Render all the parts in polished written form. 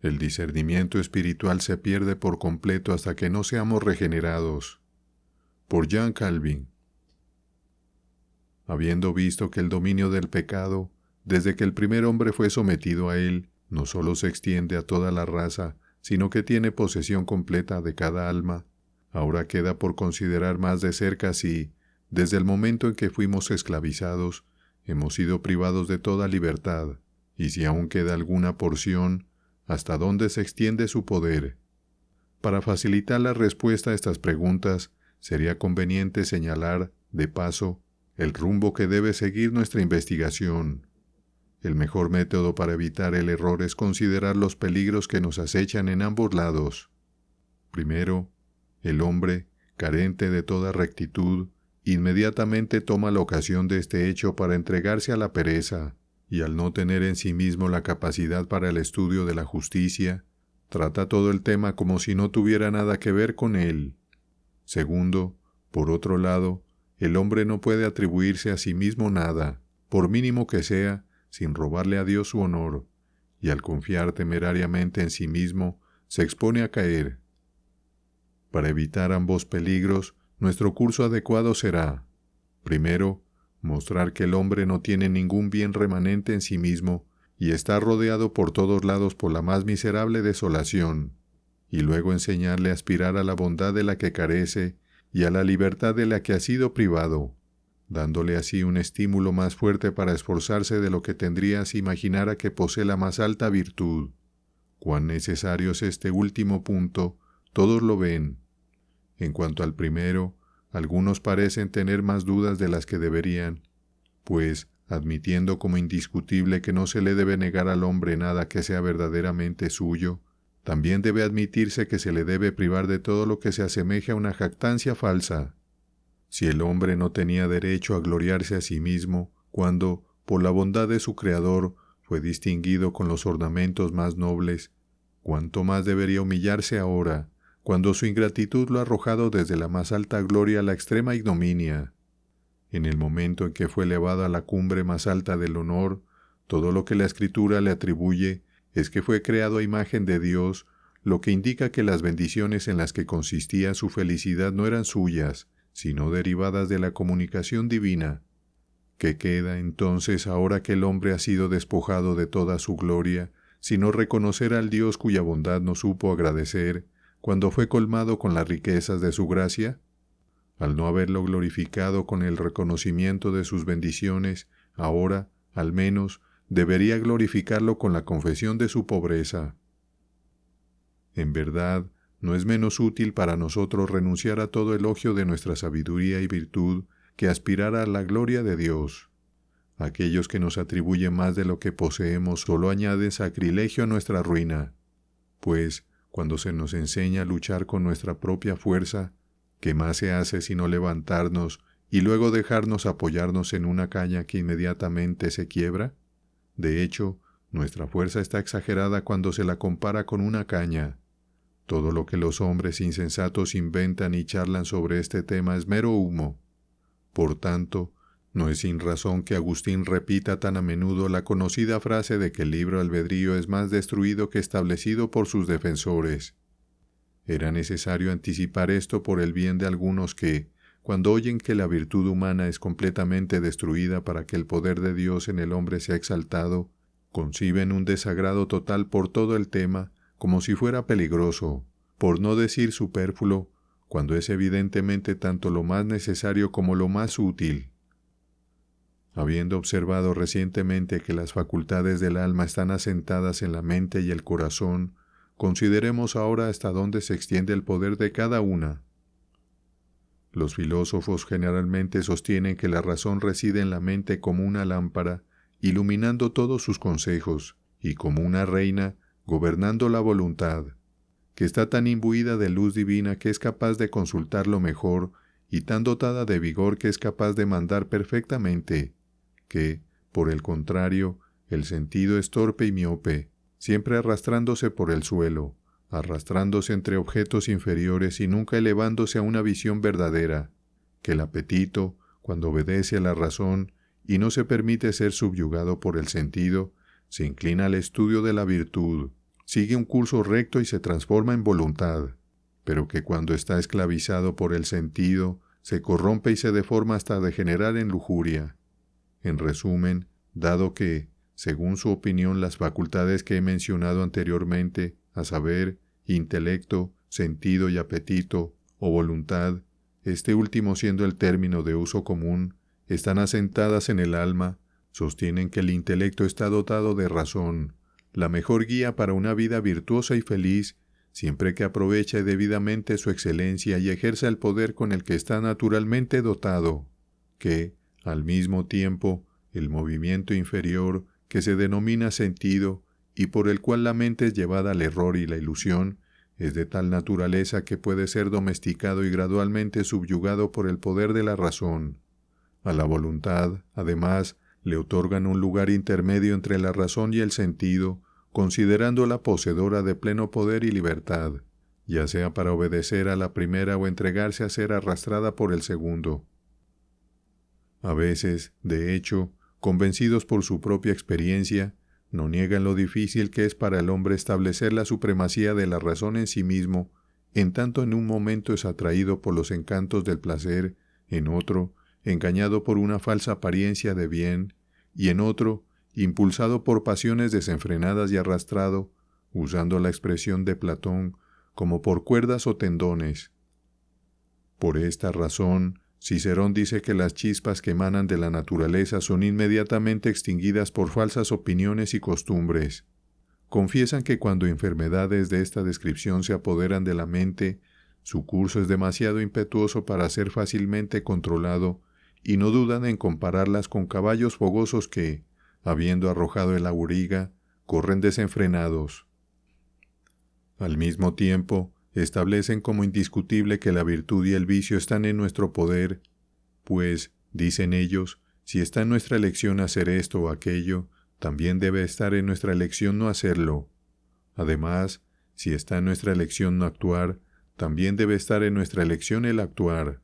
El discernimiento espiritual se pierde por completo hasta que no seamos regenerados. Por Jean Calvin. Habiendo visto que el dominio del pecado, desde que el primer hombre fue sometido a él, no solo se extiende a toda la raza, sino que tiene posesión completa de cada alma, ahora queda por considerar más de cerca si, desde el momento en que fuimos esclavizados, hemos sido privados de toda libertad, y si aún queda alguna porción, hasta dónde se extiende su poder. Para facilitar la respuesta a estas preguntas, sería conveniente señalar, de paso, el rumbo que debe seguir nuestra investigación. El mejor método para evitar el error es considerar los peligros que nos acechan en ambos lados. Primero, el hombre, carente de toda rectitud, inmediatamente toma la ocasión de este hecho para entregarse a la pereza, y al no tener en sí mismo la capacidad para el estudio de la justicia, trata todo el tema como si no tuviera nada que ver con él. Segundo, por otro lado, el hombre no puede atribuirse a sí mismo nada, por mínimo que sea, sin robarle a Dios su honor, y al confiar temerariamente en sí mismo, se expone a caer. Para evitar ambos peligros, nuestro curso adecuado será, primero, mostrar que el hombre no tiene ningún bien remanente en sí mismo y está rodeado por todos lados por la más miserable desolación, y luego enseñarle a aspirar a la bondad de la que carece y a la libertad de la que ha sido privado, dándole así un estímulo más fuerte para esforzarse de lo que tendría si imaginara que posee la más alta virtud. Cuán necesario es este último punto, todos lo ven. En cuanto al primero, algunos parecen tener más dudas de las que deberían, pues, admitiendo como indiscutible que no se le debe negar al hombre nada que sea verdaderamente suyo, también debe admitirse que se le debe privar de todo lo que se asemeje a una jactancia falsa. Si el hombre no tenía derecho a gloriarse a sí mismo, cuando, por la bondad de su Creador, fue distinguido con los ornamentos más nobles, ¿cuánto más debería humillarse ahora, cuando su ingratitud lo ha arrojado desde la más alta gloria a la extrema ignominia? En el momento en que fue elevado a la cumbre más alta del honor, todo lo que la Escritura le atribuye es que fue creado a imagen de Dios, lo que indica que las bendiciones en las que consistía su felicidad no eran suyas, sino derivadas de la comunicación divina. ¿Qué queda entonces ahora que el hombre ha sido despojado de toda su gloria, sino reconocer al Dios cuya bondad no supo agradecer, cuando fue colmado con las riquezas de su gracia? Al no haberlo glorificado con el reconocimiento de sus bendiciones, ahora, al menos, debería glorificarlo con la confesión de su pobreza. En verdad, no es menos útil para nosotros renunciar a todo elogio de nuestra sabiduría y virtud que aspirar a la gloria de Dios. Aquellos que nos atribuyen más de lo que poseemos solo añaden sacrilegio a nuestra ruina, pues, cuando se nos enseña a luchar con nuestra propia fuerza, ¿qué más se hace sino levantarnos y luego dejarnos apoyarnos en una caña que inmediatamente se quiebra? De hecho, nuestra fuerza está exagerada cuando se la compara con una caña. Todo lo que los hombres insensatos inventan y charlan sobre este tema es mero humo. Por tanto, no es sin razón que Agustín repita tan a menudo la conocida frase de que el libre albedrío es más destruido que establecido por sus defensores. Era necesario anticipar esto por el bien de algunos que, cuando oyen que la virtud humana es completamente destruida para que el poder de Dios en el hombre sea exaltado, conciben un desagrado total por todo el tema, como si fuera peligroso, por no decir superfluo, cuando es evidentemente tanto lo más necesario como lo más útil. Habiendo observado recientemente que las facultades del alma están asentadas en la mente y el corazón, consideremos ahora hasta dónde se extiende el poder de cada una. Los filósofos generalmente sostienen que la razón reside en la mente como una lámpara, iluminando todos sus consejos, y como una reina, gobernando la voluntad, que está tan imbuida de luz divina que es capaz de consultar lo mejor, y tan dotada de vigor que es capaz de mandar perfectamente, que, por el contrario, el sentido es torpe y miope, siempre arrastrándose por el suelo, arrastrándose entre objetos inferiores y nunca elevándose a una visión verdadera, que el apetito, cuando obedece a la razón y no se permite ser subyugado por el sentido, se inclina al estudio de la virtud, sigue un curso recto y se transforma en voluntad, pero que cuando está esclavizado por el sentido, se corrompe y se deforma hasta degenerar en lujuria. En resumen, dado que, según su opinión, las facultades que he mencionado anteriormente, a saber, intelecto, sentido y apetito, o voluntad, este último siendo el término de uso común, están asentadas en el alma, sostienen que el intelecto está dotado de razón, la mejor guía para una vida virtuosa y feliz, siempre que aproveche debidamente su excelencia y ejerza el poder con el que está naturalmente dotado, que, al mismo tiempo, el movimiento inferior, que se denomina sentido, y por el cual la mente es llevada al error y la ilusión, es de tal naturaleza que puede ser domesticado y gradualmente subyugado por el poder de la razón. A la voluntad, además, le otorgan un lugar intermedio entre la razón y el sentido, considerándola poseedora de pleno poder y libertad, ya sea para obedecer a la primera o entregarse a ser arrastrada por el segundo. A veces, de hecho, convencidos por su propia experiencia, no niegan lo difícil que es para el hombre establecer la supremacía de la razón en sí mismo, en tanto en un momento es atraído por los encantos del placer, en otro, engañado por una falsa apariencia de bien, y en otro, impulsado por pasiones desenfrenadas y arrastrado, usando la expresión de Platón, como por cuerdas o tendones. Por esta razón, Cicerón dice que las chispas que emanan de la naturaleza son inmediatamente extinguidas por falsas opiniones y costumbres. Confiesan que cuando enfermedades de esta descripción se apoderan de la mente, su curso es demasiado impetuoso para ser fácilmente controlado, y no dudan en compararlas con caballos fogosos que, habiendo arrojado el auriga, corren desenfrenados. Al mismo tiempo, establecen como indiscutible que la virtud y el vicio están en nuestro poder, pues, dicen ellos, si está en nuestra elección hacer esto o aquello, también debe estar en nuestra elección no hacerlo. Además, si está en nuestra elección no actuar, también debe estar en nuestra elección el actuar.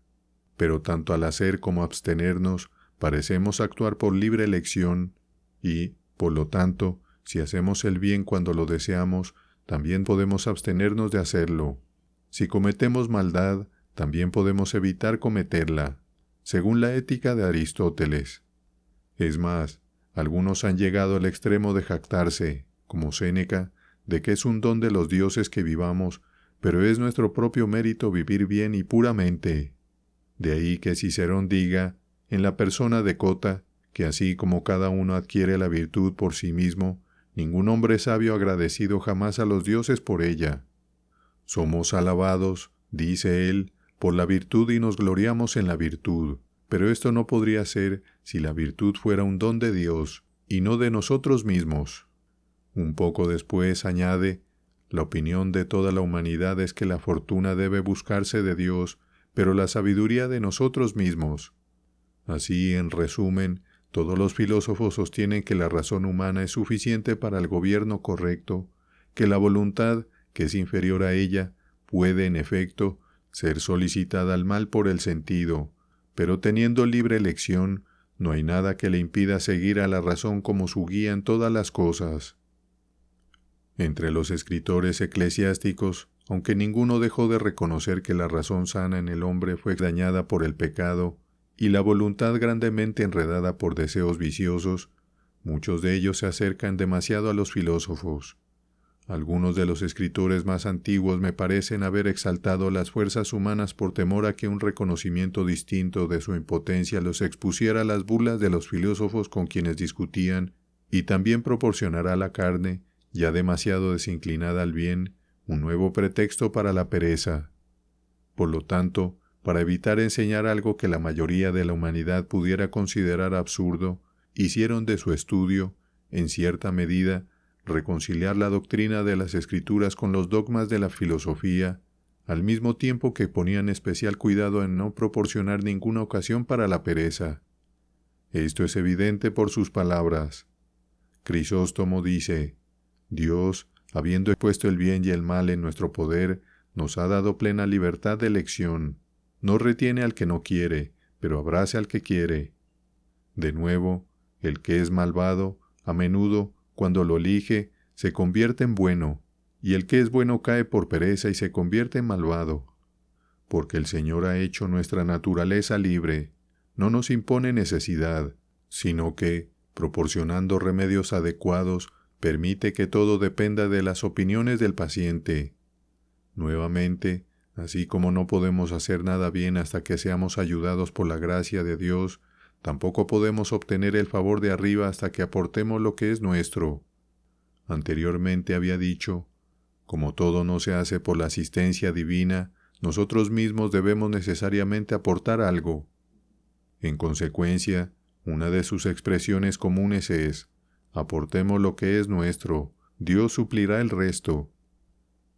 Pero tanto al hacer como abstenernos, parecemos actuar por libre elección, y, por lo tanto, si hacemos el bien cuando lo deseamos, también podemos abstenernos de hacerlo. Si cometemos maldad, también podemos evitar cometerla, según la ética de Aristóteles. Es más, algunos han llegado al extremo de jactarse, como Séneca, de que es un don de los dioses que vivamos, pero es nuestro propio mérito vivir bien y puramente. De ahí que Cicerón diga, en la persona de Cota, que así como cada uno adquiere la virtud por sí mismo, ningún hombre sabio agradecido jamás a los dioses por ella. Somos alabados, dice él, por la virtud y nos gloriamos en la virtud, pero esto no podría ser si la virtud fuera un don de Dios y no de nosotros mismos. Un poco después añade, la opinión de toda la humanidad es que la fortuna debe buscarse de Dios, pero la sabiduría de nosotros mismos. Así, en resumen, todos los filósofos sostienen que la razón humana es suficiente para el gobierno correcto, que la voluntad, que es inferior a ella, puede, en efecto, ser solicitada al mal por el sentido, pero teniendo libre elección, no hay nada que le impida seguir a la razón como su guía en todas las cosas. Entre los escritores eclesiásticos, aunque ninguno dejó de reconocer que la razón sana en el hombre fue dañada por el pecado, y la voluntad grandemente enredada por deseos viciosos, muchos de ellos se acercan demasiado a los filósofos. Algunos de los escritores más antiguos me parecen haber exaltado las fuerzas humanas por temor a que un reconocimiento distinto de su impotencia los expusiera a las burlas de los filósofos con quienes discutían, y también proporcionará a la carne, ya demasiado desinclinada al bien, un nuevo pretexto para la pereza. Por lo tanto, para evitar enseñar algo que la mayoría de la humanidad pudiera considerar absurdo, hicieron de su estudio, en cierta medida, reconciliar la doctrina de las Escrituras con los dogmas de la filosofía, al mismo tiempo que ponían especial cuidado en no proporcionar ninguna ocasión para la pereza. Esto es evidente por sus palabras. Crisóstomo dice, Dios, habiendo puesto el bien y el mal en nuestro poder, nos ha dado plena libertad de elección. No retiene al que no quiere, pero abraza al que quiere. De nuevo, el que es malvado, a menudo, cuando lo elige, se convierte en bueno, y el que es bueno cae por pereza y se convierte en malvado. Porque el Señor ha hecho nuestra naturaleza libre, no nos impone necesidad, sino que, proporcionando remedios adecuados, permite que todo dependa de las opiniones del paciente. Nuevamente, así como no podemos hacer nada bien hasta que seamos ayudados por la gracia de Dios, tampoco podemos obtener el favor de arriba hasta que aportemos lo que es nuestro. Anteriormente había dicho, como todo no se hace por la asistencia divina, nosotros mismos debemos necesariamente aportar algo. En consecuencia, una de sus expresiones comunes es, aportemos lo que es nuestro, Dios suplirá el resto.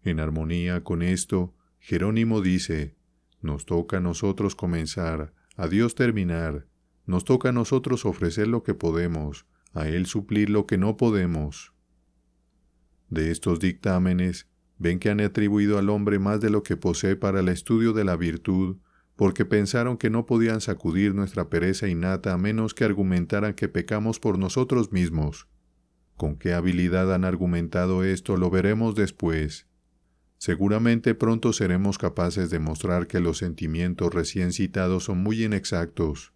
En armonía con esto, Jerónimo dice, nos toca a nosotros comenzar, a Dios terminar, nos toca a nosotros ofrecer lo que podemos, a Él suplir lo que no podemos. De estos dictámenes, ven que han atribuido al hombre más de lo que posee para el estudio de la virtud, porque pensaron que no podían sacudir nuestra pereza innata a menos que argumentaran que pecamos por nosotros mismos. Con qué habilidad han argumentado esto lo veremos después. Seguramente pronto seremos capaces de mostrar que los sentimientos recién citados son muy inexactos.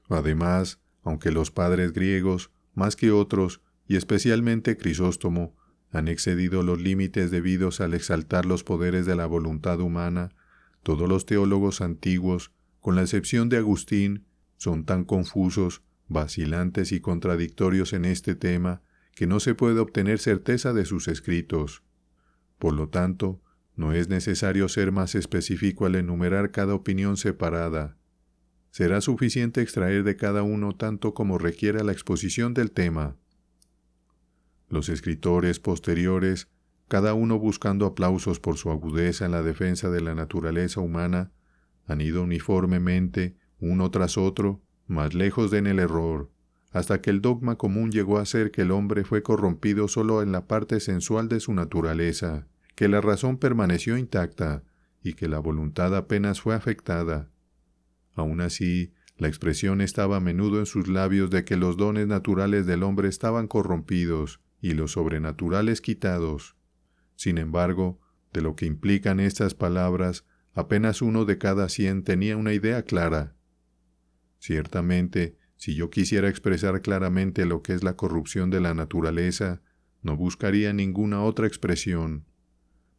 Además, aunque los padres griegos, más que otros, y especialmente Crisóstomo, han excedido los límites debidos al exaltar los poderes de la voluntad humana, todos los teólogos antiguos, con la excepción de Agustín, son tan confusos, vacilantes y contradictorios en este tema que no se puede obtener certeza de sus escritos. Por lo tanto, no es necesario ser más específico al enumerar cada opinión separada. Será suficiente extraer de cada uno tanto como requiera la exposición del tema. Los escritores posteriores, cada uno buscando aplausos por su agudeza en la defensa de la naturaleza humana, han ido uniformemente, uno tras otro, más lejos en el error, hasta que el dogma común llegó a ser que el hombre fue corrompido solo en la parte sensual de su naturaleza, que la razón permaneció intacta y que la voluntad apenas fue afectada. Aun así, la expresión estaba a menudo en sus labios de que los dones naturales del hombre estaban corrompidos y los sobrenaturales quitados. Sin embargo, de lo que implican estas palabras, apenas 1 de cada 100 tenía una idea clara. Ciertamente, si yo quisiera expresar claramente lo que es la corrupción de la naturaleza, no buscaría ninguna otra expresión.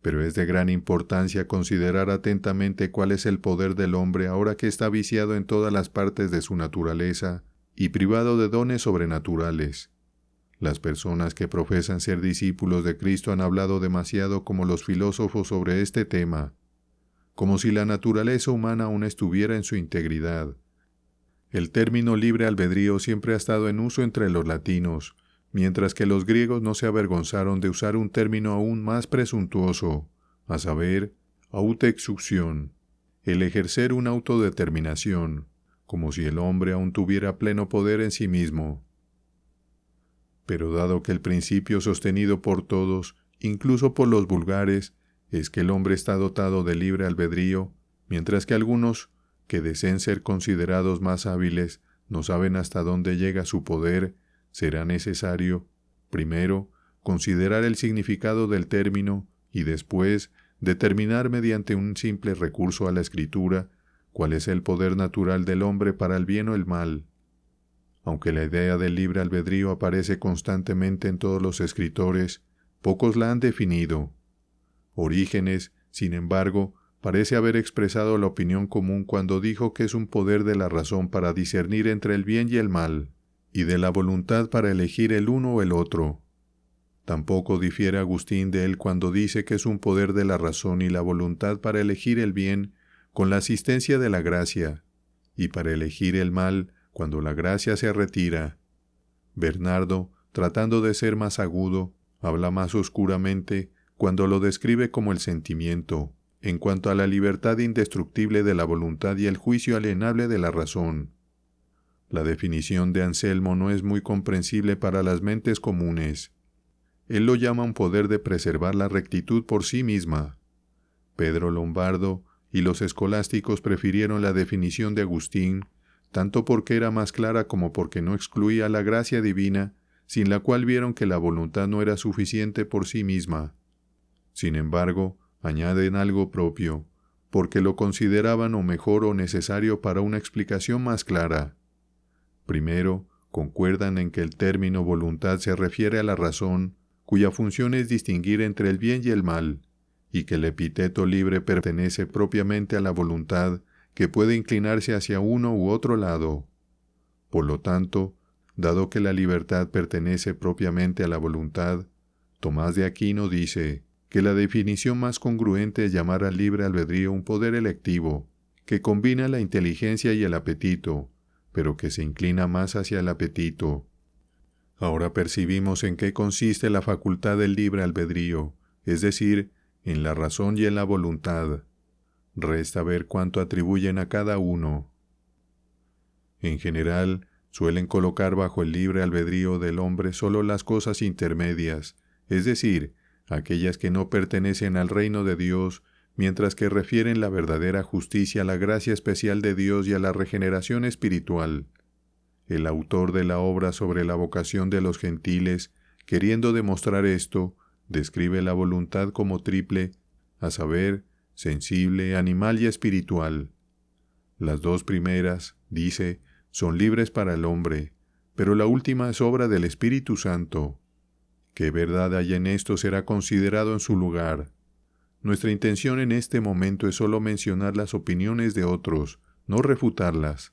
Pero es de gran importancia considerar atentamente cuál es el poder del hombre ahora que está viciado en todas las partes de su naturaleza y privado de dones sobrenaturales. Las personas que profesan ser discípulos de Cristo han hablado demasiado como los filósofos sobre este tema, como si la naturaleza humana aún estuviera en su integridad. El término libre albedrío siempre ha estado en uso entre los latinos, mientras que los griegos no se avergonzaron de usar un término aún más presuntuoso, a saber, autoexucción, el ejercer una autodeterminación, como si el hombre aún tuviera pleno poder en sí mismo. Pero dado que el principio sostenido por todos, incluso por los vulgares, es que el hombre está dotado de libre albedrío, mientras que algunos, que deseen ser considerados más hábiles, no saben hasta dónde llega su poder, será necesario, primero, considerar el significado del término y después determinar mediante un simple recurso a la escritura cuál es el poder natural del hombre para el bien o el mal. Aunque la idea del libre albedrío aparece constantemente en todos los escritores, pocos la han definido. Orígenes, sin embargo, parece haber expresado la opinión común cuando dijo que es un poder de la razón para discernir entre el bien y el mal, y de la voluntad para elegir el uno o el otro. Tampoco difiere Agustín de él cuando dice que es un poder de la razón y la voluntad para elegir el bien con la asistencia de la gracia, y para elegir el mal cuando la gracia se retira. Bernardo, tratando de ser más agudo, habla más oscuramente cuando lo describe como el sentimiento, en cuanto a la libertad indestructible de la voluntad y el juicio alienable de la razón. La definición de Anselmo no es muy comprensible para las mentes comunes. Él lo llama un poder de preservar la rectitud por sí misma. Pedro Lombardo y los escolásticos prefirieron la definición de Agustín, tanto porque era más clara como porque no excluía la gracia divina, sin la cual vieron que la voluntad no era suficiente por sí misma. Sin embargo, añaden algo propio, porque lo consideraban o mejor o necesario para una explicación más clara. Primero, concuerdan en que el término voluntad se refiere a la razón, cuya función es distinguir entre el bien y el mal, y que el epíteto libre pertenece propiamente a la voluntad, que puede inclinarse hacia uno u otro lado. Por lo tanto, dado que la libertad pertenece propiamente a la voluntad, Tomás de Aquino dice que la definición más congruente es llamar al libre albedrío un poder electivo, que combina la inteligencia y el apetito, pero que se inclina más hacia el apetito. Ahora percibimos en qué consiste la facultad del libre albedrío, es decir, en la razón y en la voluntad. Resta ver cuánto atribuyen a cada uno. En general, suelen colocar bajo el libre albedrío del hombre solo las cosas intermedias, es decir, aquellas que no pertenecen al reino de Dios, mientras que refieren la verdadera justicia a la gracia especial de Dios y a la regeneración espiritual. El autor de la obra sobre la vocación de los gentiles, queriendo demostrar esto, describe la voluntad como triple, a saber, sensible, animal y espiritual. Las dos primeras, dice, son libres para el hombre, pero la última es obra del Espíritu Santo. Qué verdad hay en esto será considerado en su lugar. Nuestra intención en este momento es solo mencionar las opiniones de otros, no refutarlas.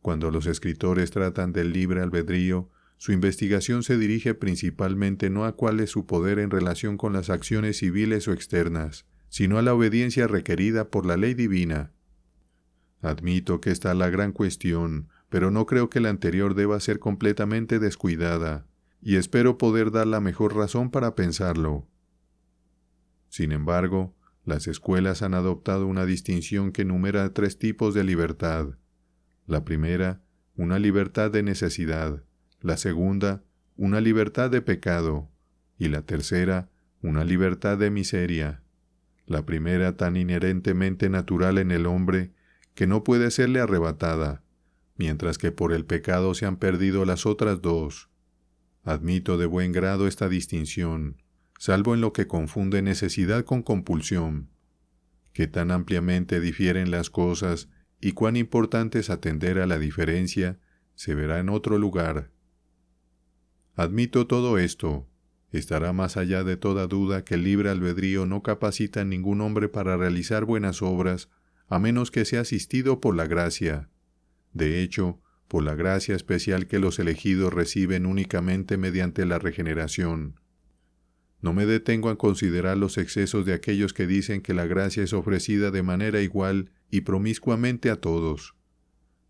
Cuando los escritores tratan del libre albedrío, su investigación se dirige principalmente no a cuál es su poder en relación con las acciones civiles o externas, sino a la obediencia requerida por la ley divina. Admito que está la gran cuestión, pero no creo que la anterior deba ser completamente descuidada, y espero poder dar la mejor razón para pensarlo. Sin embargo, las escuelas han adoptado una distinción que enumera 3 tipos de libertad. La primera, una libertad de necesidad; la segunda, una libertad de pecado; y la tercera, una libertad de miseria. La primera tan inherentemente natural en el hombre que no puede serle arrebatada, mientras que por el pecado se han perdido las otras 2. Admito de buen grado esta distinción, salvo en lo que confunde necesidad con compulsión. Que tan ampliamente difieren las cosas y cuán importante es atender a la diferencia, se verá en otro lugar. Admito todo esto. Estará más allá de toda duda que el libre albedrío no capacita a ningún hombre para realizar buenas obras, a menos que sea asistido por la gracia. De hecho, por la gracia especial que los elegidos reciben únicamente mediante la regeneración. No me detengo a considerar los excesos de aquellos que dicen que la gracia es ofrecida de manera igual y promiscuamente a todos.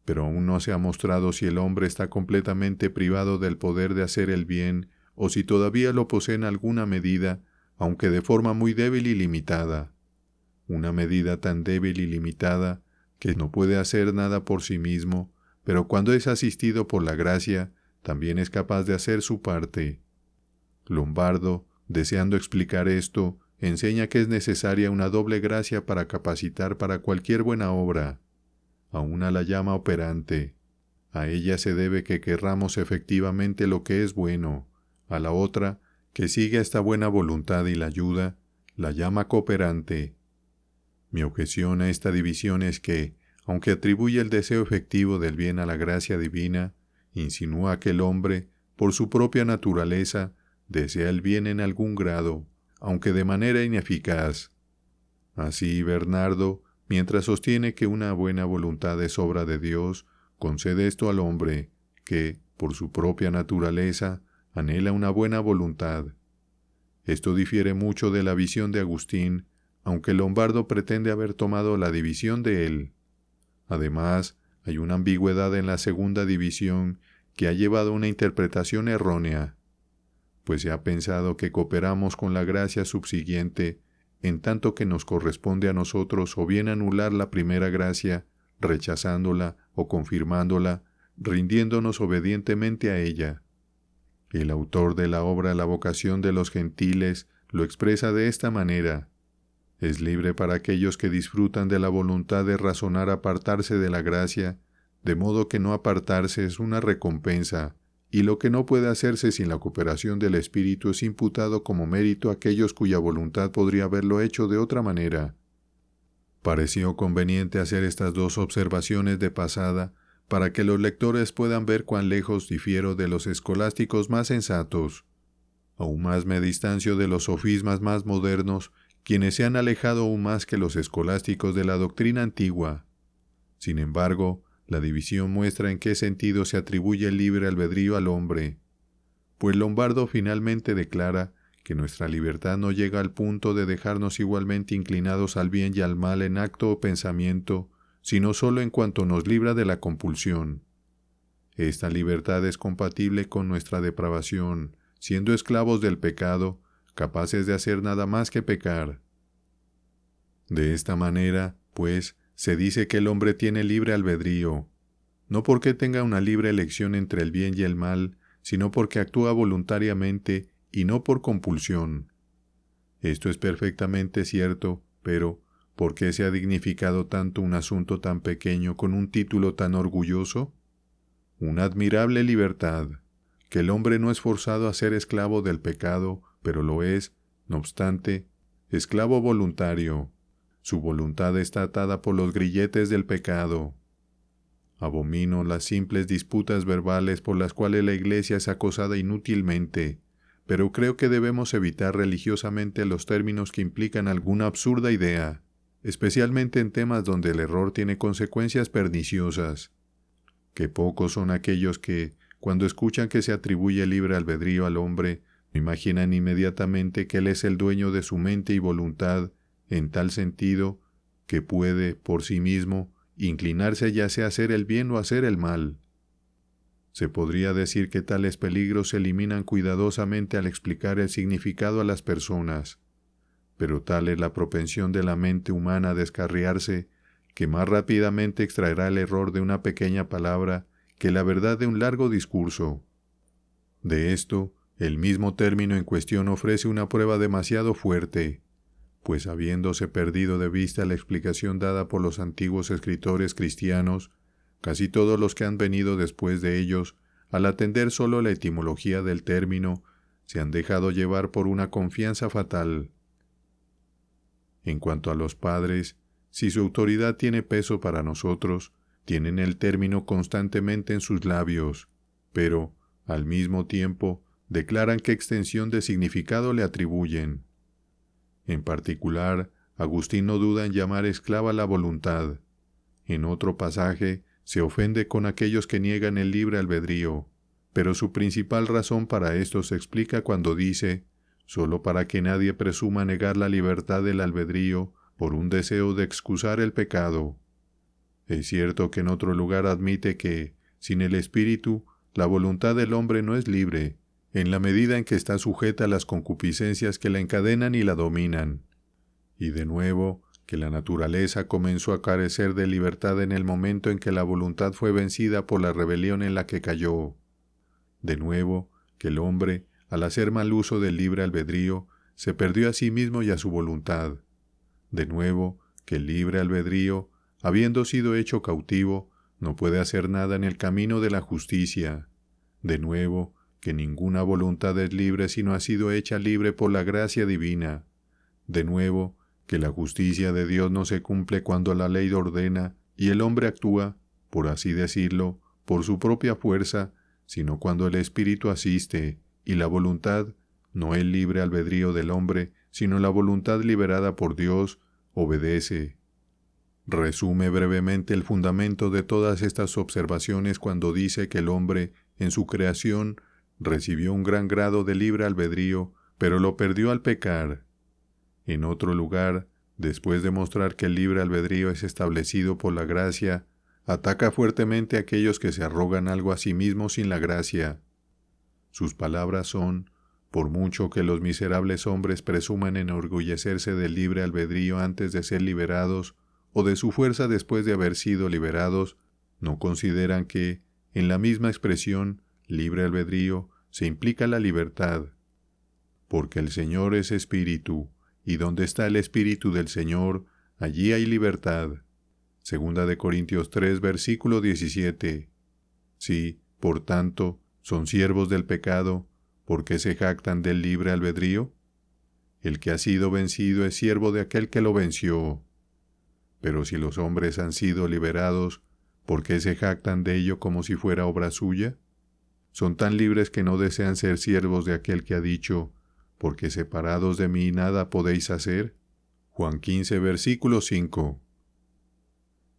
Pero aún no se ha mostrado si el hombre está completamente privado del poder de hacer el bien, o si todavía lo posee en alguna medida, aunque de forma muy débil y limitada. Una medida tan débil y limitada que no puede hacer nada por sí mismo, pero cuando es asistido por la gracia, también es capaz de hacer su parte. Lombardo, deseando explicar esto, enseña que es necesaria una doble gracia para capacitar para cualquier buena obra. A una la llama operante. A ella se debe que querramos efectivamente lo que es bueno. A la otra, que sigue esta buena voluntad y la ayuda, la llama cooperante. Mi objeción a esta división es que, aunque atribuye el deseo efectivo del bien a la gracia divina, insinúa que el hombre, por su propia naturaleza, desea el bien en algún grado, aunque de manera ineficaz. Así, Bernardo, mientras sostiene que una buena voluntad es obra de Dios, concede esto al hombre, que, por su propia naturaleza, anhela una buena voluntad. Esto difiere mucho de la visión de Agustín, aunque Lombardo pretende haber tomado la división de él. Además, hay una ambigüedad en la segunda división que ha llevado a una interpretación errónea, pues se ha pensado que cooperamos con la gracia subsiguiente, en tanto que nos corresponde a nosotros o bien anular la primera gracia, rechazándola o confirmándola, rindiéndonos obedientemente a ella. El autor de la obra La vocación de los gentiles lo expresa de esta manera: es libre para aquellos que disfrutan de la voluntad de razonar apartarse de la gracia, de modo que no apartarse es una recompensa, y lo que no puede hacerse sin la cooperación del Espíritu es imputado como mérito a aquellos cuya voluntad podría haberlo hecho de otra manera. Pareció conveniente hacer estas dos observaciones de pasada para que los lectores puedan ver cuán lejos difiero de los escolásticos más sensatos. Aún más me distancio de los sofismas más modernos, quienes se han alejado aún más que los escolásticos de la doctrina antigua. Sin embargo, la división muestra en qué sentido se atribuye el libre albedrío al hombre, pues Lombardo finalmente declara que nuestra libertad no llega al punto de dejarnos igualmente inclinados al bien y al mal en acto o pensamiento, sino solo en cuanto nos libra de la compulsión. Esta libertad es compatible con nuestra depravación, siendo esclavos del pecado, capaces de hacer nada más que pecar. De esta manera, pues, se dice que el hombre tiene libre albedrío, no porque tenga una libre elección entre el bien y el mal, sino porque actúa voluntariamente y no por compulsión. Esto es perfectamente cierto, pero ¿por qué se ha dignificado tanto un asunto tan pequeño con un título tan orgulloso? Una admirable libertad, que el hombre no es forzado a ser esclavo del pecado, pero lo es, no obstante, esclavo voluntario. Su voluntad está atada por los grilletes del pecado. Abomino las simples disputas verbales por las cuales la Iglesia es acosada inútilmente, pero creo que debemos evitar religiosamente los términos que implican alguna absurda idea, especialmente en temas donde el error tiene consecuencias perniciosas. Que pocos son aquellos que, cuando escuchan que se atribuye libre albedrío al hombre, imaginan inmediatamente que él es el dueño de su mente y voluntad, en tal sentido que puede, por sí mismo, inclinarse ya sea a hacer el bien o a hacer el mal. Se podría decir que tales peligros se eliminan cuidadosamente al explicar el significado a las personas, pero tal es la propensión de la mente humana a descarriarse, que más rápidamente extraerá el error de una pequeña palabra que la verdad de un largo discurso. De esto, el mismo término en cuestión ofrece una prueba demasiado fuerte, pues habiéndose perdido de vista la explicación dada por los antiguos escritores cristianos, casi todos los que han venido después de ellos, al atender solo la etimología del término, se han dejado llevar por una confianza fatal. En cuanto a los padres, si su autoridad tiene peso para nosotros, tienen el término constantemente en sus labios, pero, al mismo tiempo, declaran qué extensión de significado le atribuyen. En particular, Agustín no duda en llamar esclava la voluntad. En otro pasaje, se ofende con aquellos que niegan el libre albedrío, pero su principal razón para esto se explica cuando dice, solo para que nadie presuma negar la libertad del albedrío por un deseo de excusar el pecado. Es cierto que en otro lugar admite que, sin el Espíritu, la voluntad del hombre no es libre, en la medida en que está sujeta a las concupiscencias que la encadenan y la dominan. Y de nuevo, que la naturaleza comenzó a carecer de libertad en el momento en que la voluntad fue vencida por la rebelión en la que cayó. De nuevo, que el hombre, al hacer mal uso del libre albedrío, se perdió a sí mismo y a su voluntad. De nuevo, que el libre albedrío, habiendo sido hecho cautivo, no puede hacer nada en el camino de la justicia. De nuevo, que ninguna voluntad es libre si no ha sido hecha libre por la gracia divina. De nuevo, que la justicia de Dios no se cumple cuando la ley ordena y el hombre actúa, por así decirlo, por su propia fuerza, sino cuando el Espíritu asiste, y la voluntad, no el libre albedrío del hombre, sino la voluntad liberada por Dios, obedece. Resume brevemente el fundamento de todas estas observaciones cuando dice que el hombre, en su creación, recibió un gran grado de libre albedrío, pero lo perdió al pecar. En otro lugar, después de mostrar que el libre albedrío es establecido por la gracia, ataca fuertemente a aquellos que se arrogan algo a sí mismos sin la gracia. Sus palabras son, por mucho que los miserables hombres presuman enorgullecerse del libre albedrío antes de ser liberados, o de su fuerza después de haber sido liberados, no consideran que, en la misma expresión, libre albedrío, se implica la libertad. Porque el Señor es Espíritu, y donde está el Espíritu del Señor, allí hay libertad. 2 Corintios 3, versículo 17. Si, por tanto, ¿Son siervos del pecado porque se jactan del libre albedrío? El que ha sido vencido es siervo de aquel que lo venció. Pero si los hombres han sido liberados, ¿por qué se jactan de ello como si fuera obra suya? Son tan libres que no desean ser siervos de aquel que ha dicho, porque separados de mí nada podéis hacer. Juan 15, versículo 5.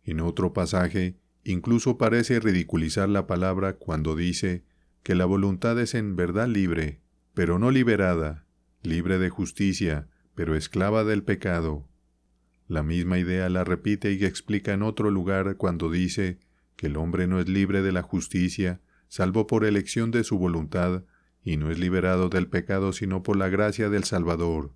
En otro pasaje, incluso parece ridiculizar la palabra cuando dice que la voluntad es en verdad libre, pero no liberada, libre de justicia, pero esclava del pecado. La misma idea la repite y explica en otro lugar cuando dice que el hombre no es libre de la justicia, salvo por elección de su voluntad, y no es liberado del pecado sino por la gracia del Salvador,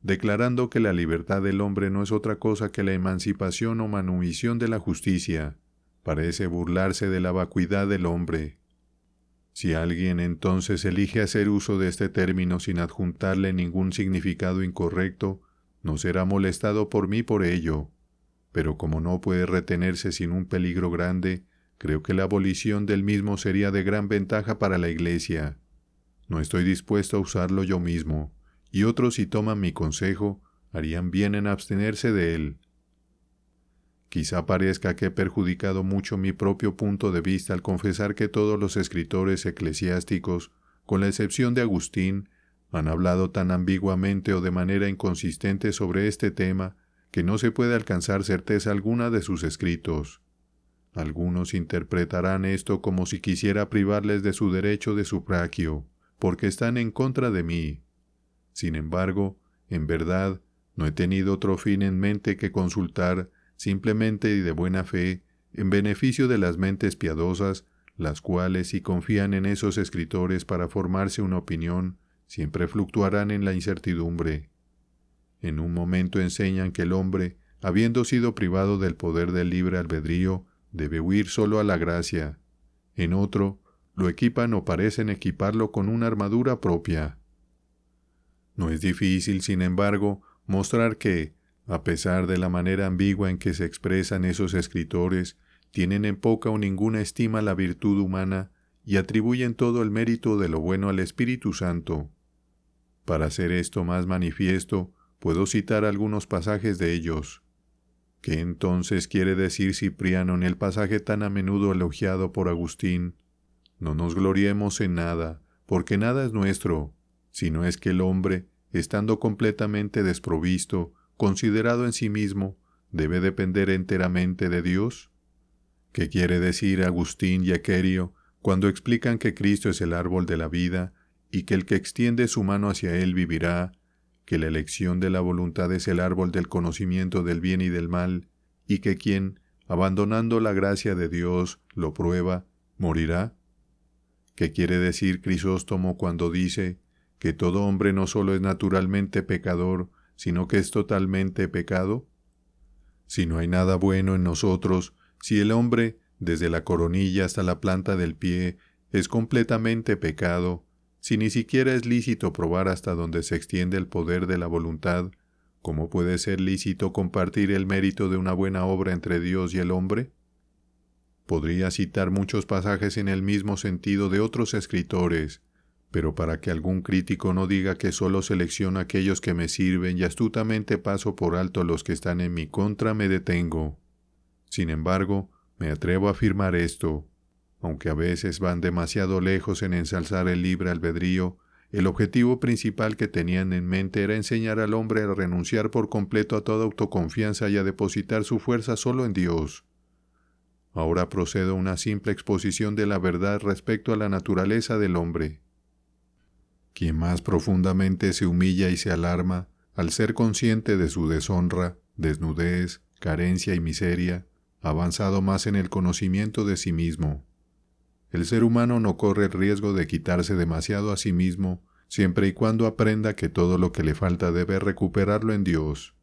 declarando que la libertad del hombre no es otra cosa que la emancipación o manumisión de la justicia. Parece burlarse de la vacuidad del hombre. Si alguien entonces elige hacer uso de este término sin adjuntarle ningún significado incorrecto, no será molestado por mí por ello, pero como no puede retenerse sin un peligro grande, creo que la abolición del mismo sería de gran ventaja para la Iglesia. No estoy dispuesto a usarlo yo mismo, y otros, si toman mi consejo, harían bien en abstenerse de él. Quizá parezca que he perjudicado mucho mi propio punto de vista al confesar que todos los escritores eclesiásticos, con la excepción de Agustín, han hablado tan ambiguamente o de manera inconsistente sobre este tema que no se puede alcanzar certeza alguna de sus escritos. Algunos interpretarán esto como si quisiera privarles de su derecho de sufragio, porque están en contra de mí. Sin embargo, en verdad, no he tenido otro fin en mente que consultar, simplemente y de buena fe, en beneficio de las mentes piadosas, las cuales, si confían en esos escritores para formarse una opinión, siempre fluctuarán en la incertidumbre. En un momento enseñan que el hombre, habiendo sido privado del poder del libre albedrío, debe huir solo a la gracia. En otro, lo equipan o parecen equiparlo con una armadura propia. No es difícil, sin embargo, mostrar que, a pesar de la manera ambigua en que se expresan esos escritores, tienen en poca o ninguna estima la virtud humana y atribuyen todo el mérito de lo bueno al Espíritu Santo. Para hacer esto más manifiesto, puedo citar algunos pasajes de ellos. ¿Qué entonces quiere decir Cipriano en el pasaje tan a menudo elogiado por Agustín? No nos gloriemos en nada, porque nada es nuestro, sino es que el hombre, estando completamente desprovisto, considerado en sí mismo, debe depender enteramente de Dios. ¿Qué quiere decir Agustín y Aquerio cuando explican que Cristo es el árbol de la vida y que el que extiende su mano hacia él vivirá, que la elección de la voluntad es el árbol del conocimiento del bien y del mal, y que quien, abandonando la gracia de Dios, lo prueba, morirá? ¿Qué quiere decir Crisóstomo cuando dice que todo hombre no solo es naturalmente pecador, sino que es totalmente pecado? Si no hay nada bueno en nosotros, si el hombre, desde la coronilla hasta la planta del pie, es completamente pecado, si ni siquiera es lícito probar hasta donde se extiende el poder de la voluntad, ¿cómo puede ser lícito compartir el mérito de una buena obra entre Dios y el hombre? Podría citar muchos pasajes en el mismo sentido de otros escritores, pero para que algún crítico no diga que solo selecciono aquellos que me sirven y astutamente paso por alto los que están en mi contra, me detengo. Sin embargo, me atrevo a afirmar esto. Aunque a veces van demasiado lejos en ensalzar el libre albedrío, el objetivo principal que tenían en mente era enseñar al hombre a renunciar por completo a toda autoconfianza y a depositar su fuerza solo en Dios. Ahora procedo a una simple exposición de la verdad respecto a la naturaleza del hombre. Quien más profundamente se humilla y se alarma, al ser consciente de su deshonra, desnudez, carencia y miseria, ha avanzado más en el conocimiento de sí mismo. El ser humano no corre el riesgo de quitarse demasiado a sí mismo, siempre y cuando aprenda que todo lo que le falta debe recuperarlo en Dios,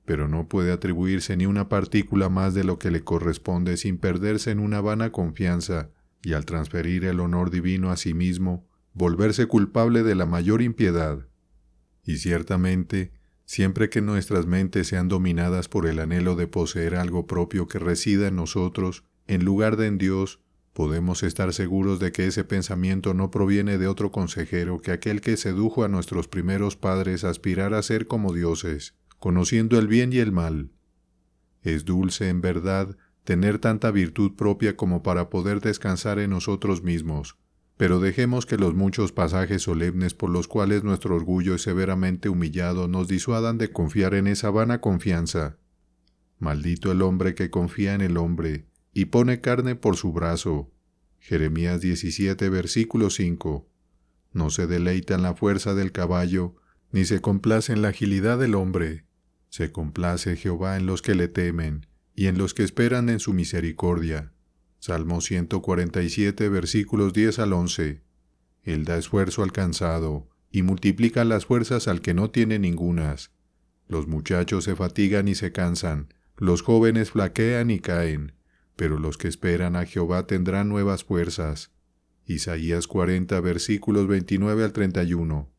pero no puede atribuirse ni una partícula más de lo que le corresponde sin perderse en una vana confianza, y al transferir el honor divino a sí mismo, volverse culpable de la mayor impiedad. Y ciertamente, siempre que nuestras mentes sean dominadas por el anhelo de poseer algo propio que resida en nosotros, en lugar de en Dios, podemos estar seguros de que ese pensamiento no proviene de otro consejero que aquel que sedujo a nuestros primeros padres a aspirar a ser como dioses, conociendo el bien y el mal. Es dulce, en verdad, tener tanta virtud propia como para poder descansar en nosotros mismos, pero dejemos que los muchos pasajes solemnes por los cuales nuestro orgullo es severamente humillado nos disuadan de confiar en esa vana confianza. Maldito el hombre que confía en el hombre y pone carne por su brazo. Jeremías 17, versículo 5. No se deleita en la fuerza del caballo, ni se complace en la agilidad del hombre. Se complace Jehová en los que le temen, y en los que esperan en su misericordia. Salmo 147, versículos 10 al 11. Él da esfuerzo al cansado, y multiplica las fuerzas al que no tiene ningunas. Los muchachos se fatigan y se cansan, los jóvenes flaquean y caen, pero los que esperan a Jehová tendrán nuevas fuerzas. Isaías 40, versículos 29 al 31.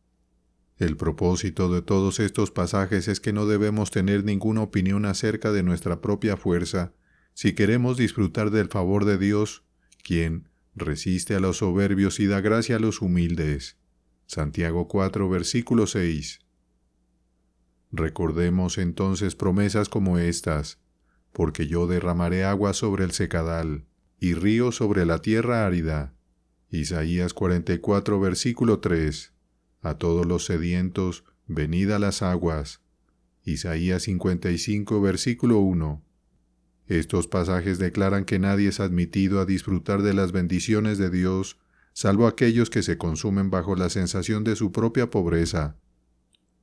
El propósito de todos estos pasajes es que no debemos tener ninguna opinión acerca de nuestra propia fuerza, si queremos disfrutar del favor de Dios, quien resiste a los soberbios y da gracia a los humildes. Santiago 4, versículo 6. Recordemos entonces promesas como estas: porque yo derramaré agua sobre el secadal, y río sobre la tierra árida. Isaías 44, versículo 3. A todos los sedientos, venid a las aguas. Isaías 55, versículo 1. Estos pasajes declaran que nadie es admitido a disfrutar de las bendiciones de Dios, salvo aquellos que se consumen bajo la sensación de su propia pobreza.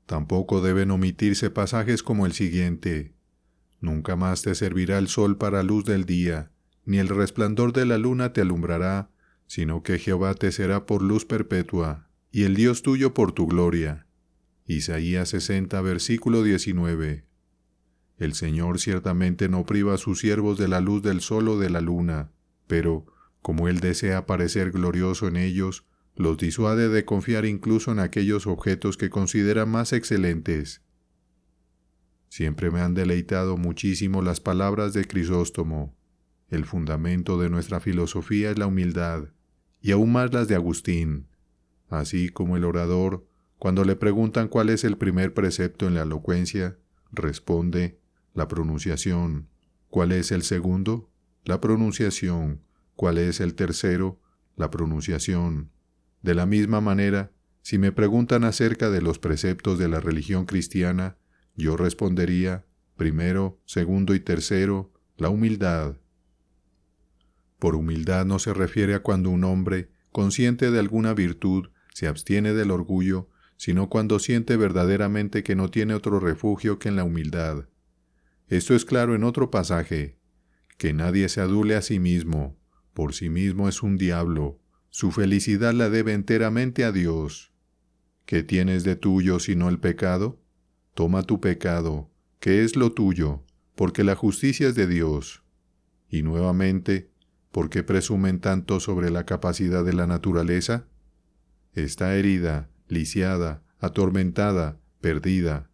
Tampoco deben omitirse pasajes como el siguiente: nunca más te servirá el sol para luz del día, ni el resplandor de la luna te alumbrará, sino que Jehová te será por luz perpetua, y el Dios tuyo por tu gloria. Isaías 60, versículo 19. El Señor ciertamente no priva a sus siervos de la luz del sol o de la luna, pero, como Él desea parecer glorioso en ellos, los disuade de confiar incluso en aquellos objetos que consideran más excelentes. Siempre me han deleitado muchísimo las palabras de Crisóstomo. El fundamento de nuestra filosofía es la humildad, y aún más las de Agustín. Así como el orador, cuando le preguntan cuál es el primer precepto en la elocuencia, responde: la pronunciación. ¿Cuál es el segundo? La pronunciación. ¿Cuál es el tercero? La pronunciación. De la misma manera, si me preguntan acerca de los preceptos de la religión cristiana, yo respondería: primero, segundo y tercero, la humildad. Por humildad no se refiere a cuando un hombre, consciente de alguna virtud, se abstiene del orgullo, sino cuando siente verdaderamente que no tiene otro refugio que en la humildad. Esto es claro en otro pasaje: que nadie se adule a sí mismo, por sí mismo es un diablo, su felicidad la debe enteramente a Dios. ¿Qué tienes de tuyo sino el pecado? Toma tu pecado, que es lo tuyo, porque la justicia es de Dios. Y nuevamente, ¿por qué presumen tanto sobre la capacidad de la naturaleza? Está herida, lisiada, atormentada, perdida.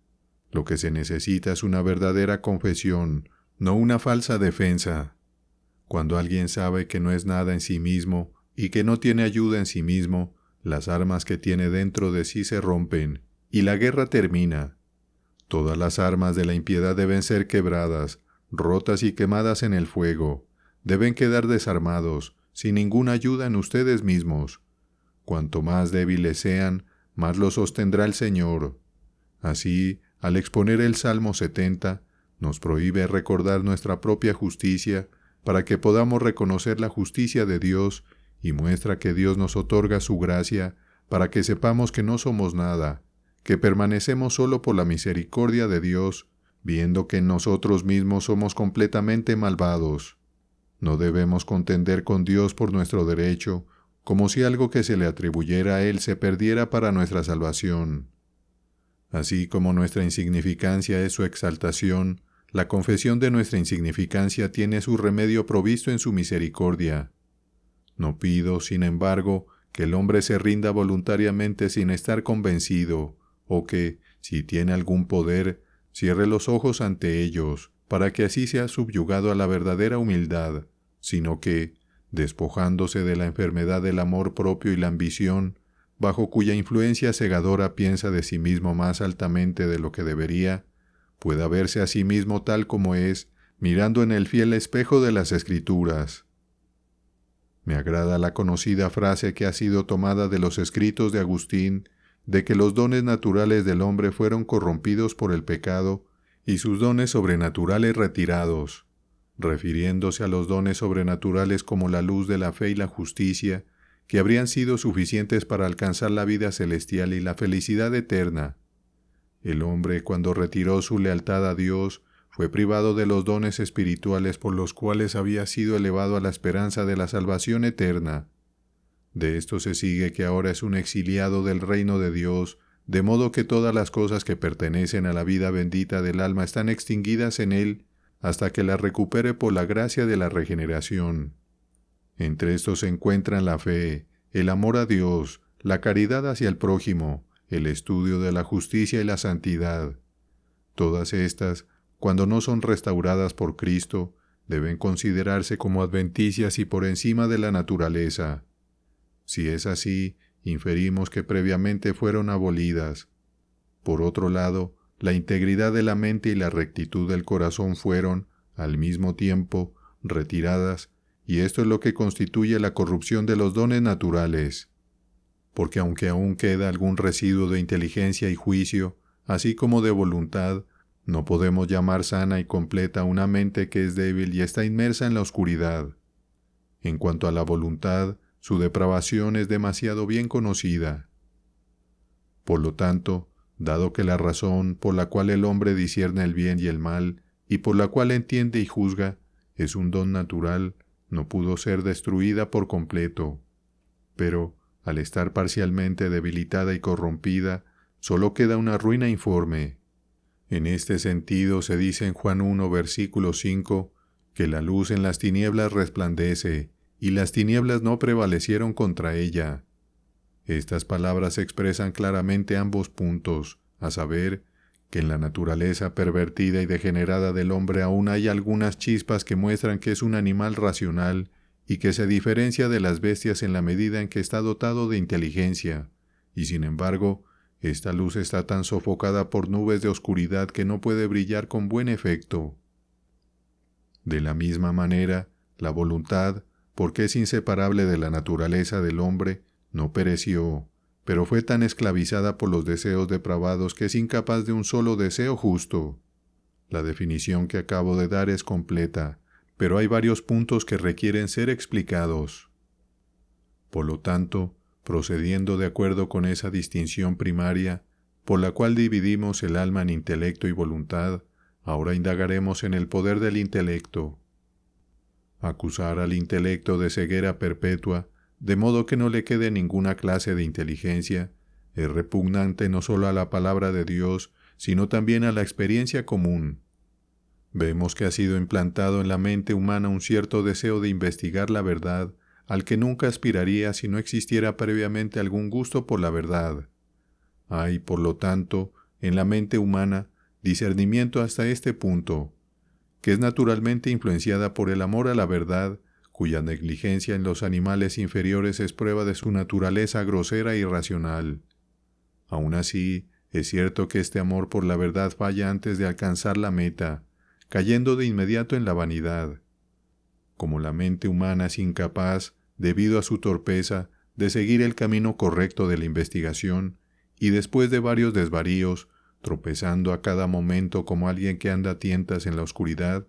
Lo que se necesita es una verdadera confesión, no una falsa defensa. Cuando alguien sabe que no es nada en sí mismo y que no tiene ayuda en sí mismo, las armas que tiene dentro de sí se rompen y la guerra termina. Todas las armas de la impiedad deben ser quebradas, rotas y quemadas en el fuego. Deben quedar desarmados, sin ninguna ayuda en ustedes mismos. Cuanto más débiles sean, más los sostendrá el Señor. Así, al exponer el Salmo 70, nos prohíbe recordar nuestra propia justicia para que podamos reconocer la justicia de Dios, y muestra que Dios nos otorga su gracia para que sepamos que no somos nada, que permanecemos solo por la misericordia de Dios, viendo que en nosotros mismos somos completamente malvados. No debemos contender con Dios por nuestro derecho, como si algo que se le atribuyera a Él se perdiera para nuestra salvación. Así como nuestra insignificancia es su exaltación, la confesión de nuestra insignificancia tiene su remedio provisto en su misericordia. No pido, sin embargo, que el hombre se rinda voluntariamente sin estar convencido, o que, si tiene algún poder, cierre los ojos ante ellos, para que así sea subyugado a la verdadera humildad, sino que, despojándose de la enfermedad del amor propio y la ambición, bajo cuya influencia cegadora piensa de sí mismo más altamente de lo que debería, pueda verse a sí mismo tal como es, mirando en el fiel espejo de las Escrituras. Me agrada la conocida frase que ha sido tomada de los escritos de Agustín, de que los dones naturales del hombre fueron corrompidos por el pecado y sus dones sobrenaturales retirados, refiriéndose a los dones sobrenaturales como la luz de la fe y la justicia, que habrían sido suficientes para alcanzar la vida celestial y la felicidad eterna. El hombre, cuando retiró su lealtad a Dios, fue privado de los dones espirituales por los cuales había sido elevado a la esperanza de la salvación eterna. De esto se sigue que ahora es un exiliado del reino de Dios, de modo que todas las cosas que pertenecen a la vida bendita del alma están extinguidas en él, hasta que las recupere por la gracia de la regeneración. Entre estos se encuentran la fe, el amor a Dios, la caridad hacia el prójimo, el estudio de la justicia y la santidad. Todas estas, cuando no son restauradas por Cristo, deben considerarse como adventicias y por encima de la naturaleza. Si es así, inferimos que previamente fueron abolidas. Por otro lado, la integridad de la mente y la rectitud del corazón fueron, al mismo tiempo, retiradas, y esto es lo que constituye la corrupción de los dones naturales. Porque aunque aún queda algún residuo de inteligencia y juicio, así como de voluntad, no podemos llamar sana y completa una mente que es débil y está inmersa en la oscuridad. En cuanto a la voluntad, su depravación es demasiado bien conocida. Por lo tanto, dado que la razón por la cual el hombre discierne el bien y el mal, y por la cual entiende y juzga, es un don natural, no pudo ser destruida por completo. Pero, al estar parcialmente debilitada y corrompida, solo queda una ruina informe. En este sentido se dice en Juan 1, versículo 5, que la luz en las tinieblas resplandece, y las tinieblas no prevalecieron contra ella. Estas palabras expresan claramente ambos puntos, a saber, que en la naturaleza pervertida y degenerada del hombre aún hay algunas chispas que muestran que es un animal racional y que se diferencia de las bestias en la medida en que está dotado de inteligencia, y sin embargo, esta luz está tan sofocada por nubes de oscuridad que no puede brillar con buen efecto. De la misma manera, la voluntad, porque es inseparable de la naturaleza del hombre, no pereció, pero fue tan esclavizada por los deseos depravados que es incapaz de un solo deseo justo. La definición que acabo de dar es completa, pero hay varios puntos que requieren ser explicados. Por lo tanto, procediendo de acuerdo con esa distinción primaria, por la cual dividimos el alma en intelecto y voluntad, ahora indagaremos en el poder del intelecto. Acusar al intelecto de ceguera perpetua, de modo que no le quede ninguna clase de inteligencia, es repugnante no solo a la palabra de Dios, sino también a la experiencia común. Vemos que ha sido implantado en la mente humana un cierto deseo de investigar la verdad, al que nunca aspiraría si no existiera previamente algún gusto por la verdad. Hay, por lo tanto, en la mente humana, discernimiento hasta este punto, que es naturalmente influenciada por el amor a la verdad, cuya negligencia en los animales inferiores es prueba de su naturaleza grosera e irracional. Aún así, es cierto que este amor por la verdad falla antes de alcanzar la meta, cayendo de inmediato en la vanidad. Como la mente humana es incapaz, debido a su torpeza, de seguir el camino correcto de la investigación, y después de varios desvaríos, tropezando a cada momento como alguien que anda a tientas en la oscuridad,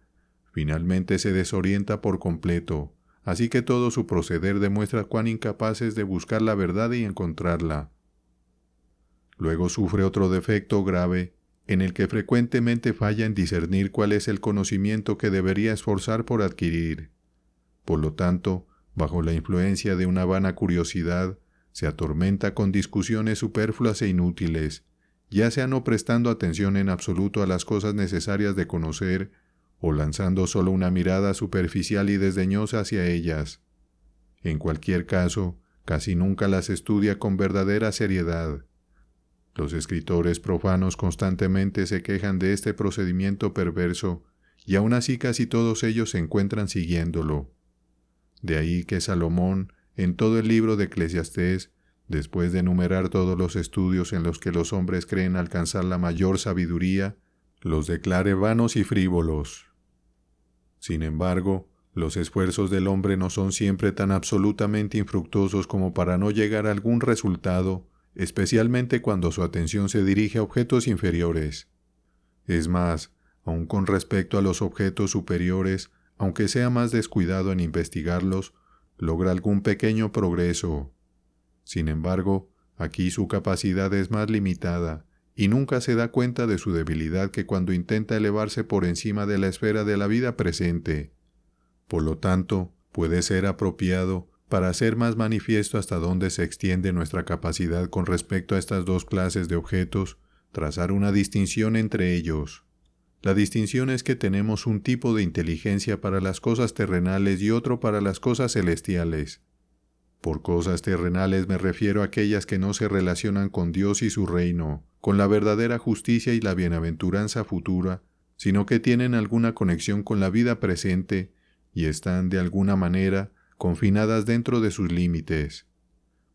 finalmente se desorienta por completo, así que todo su proceder demuestra cuán incapaz es de buscar la verdad y encontrarla. Luego sufre otro defecto grave, en el que frecuentemente falla en discernir cuál es el conocimiento que debería esforzar por adquirir. Por lo tanto, bajo la influencia de una vana curiosidad, se atormenta con discusiones superfluas e inútiles, ya sea no prestando atención en absoluto a las cosas necesarias de conocer, o lanzando solo una mirada superficial y desdeñosa hacia ellas. En cualquier caso, casi nunca las estudia con verdadera seriedad. Los escritores profanos constantemente se quejan de este procedimiento perverso, y aún así casi todos ellos se encuentran siguiéndolo. De ahí que Salomón, en todo el libro de Eclesiastés, después de enumerar todos los estudios en los que los hombres creen alcanzar la mayor sabiduría, los declare vanos y frívolos. Sin embargo, los esfuerzos del hombre no son siempre tan absolutamente infructuosos como para no llegar a algún resultado, especialmente cuando su atención se dirige a objetos inferiores. Es más, aun con respecto a los objetos superiores, aunque sea más descuidado en investigarlos, logra algún pequeño progreso. Sin embargo, aquí su capacidad es más limitada, y nunca se da cuenta de su debilidad que cuando intenta elevarse por encima de la esfera de la vida presente. Por lo tanto, puede ser apropiado, para hacer más manifiesto hasta dónde se extiende nuestra capacidad con respecto a estas dos clases de objetos, trazar una distinción entre ellos. La distinción es que tenemos un tipo de inteligencia para las cosas terrenales y otro para las cosas celestiales. Por cosas terrenales me refiero a aquellas que no se relacionan con Dios y su reino, con la verdadera justicia y la bienaventuranza futura, sino que tienen alguna conexión con la vida presente y están, de alguna manera, confinadas dentro de sus límites.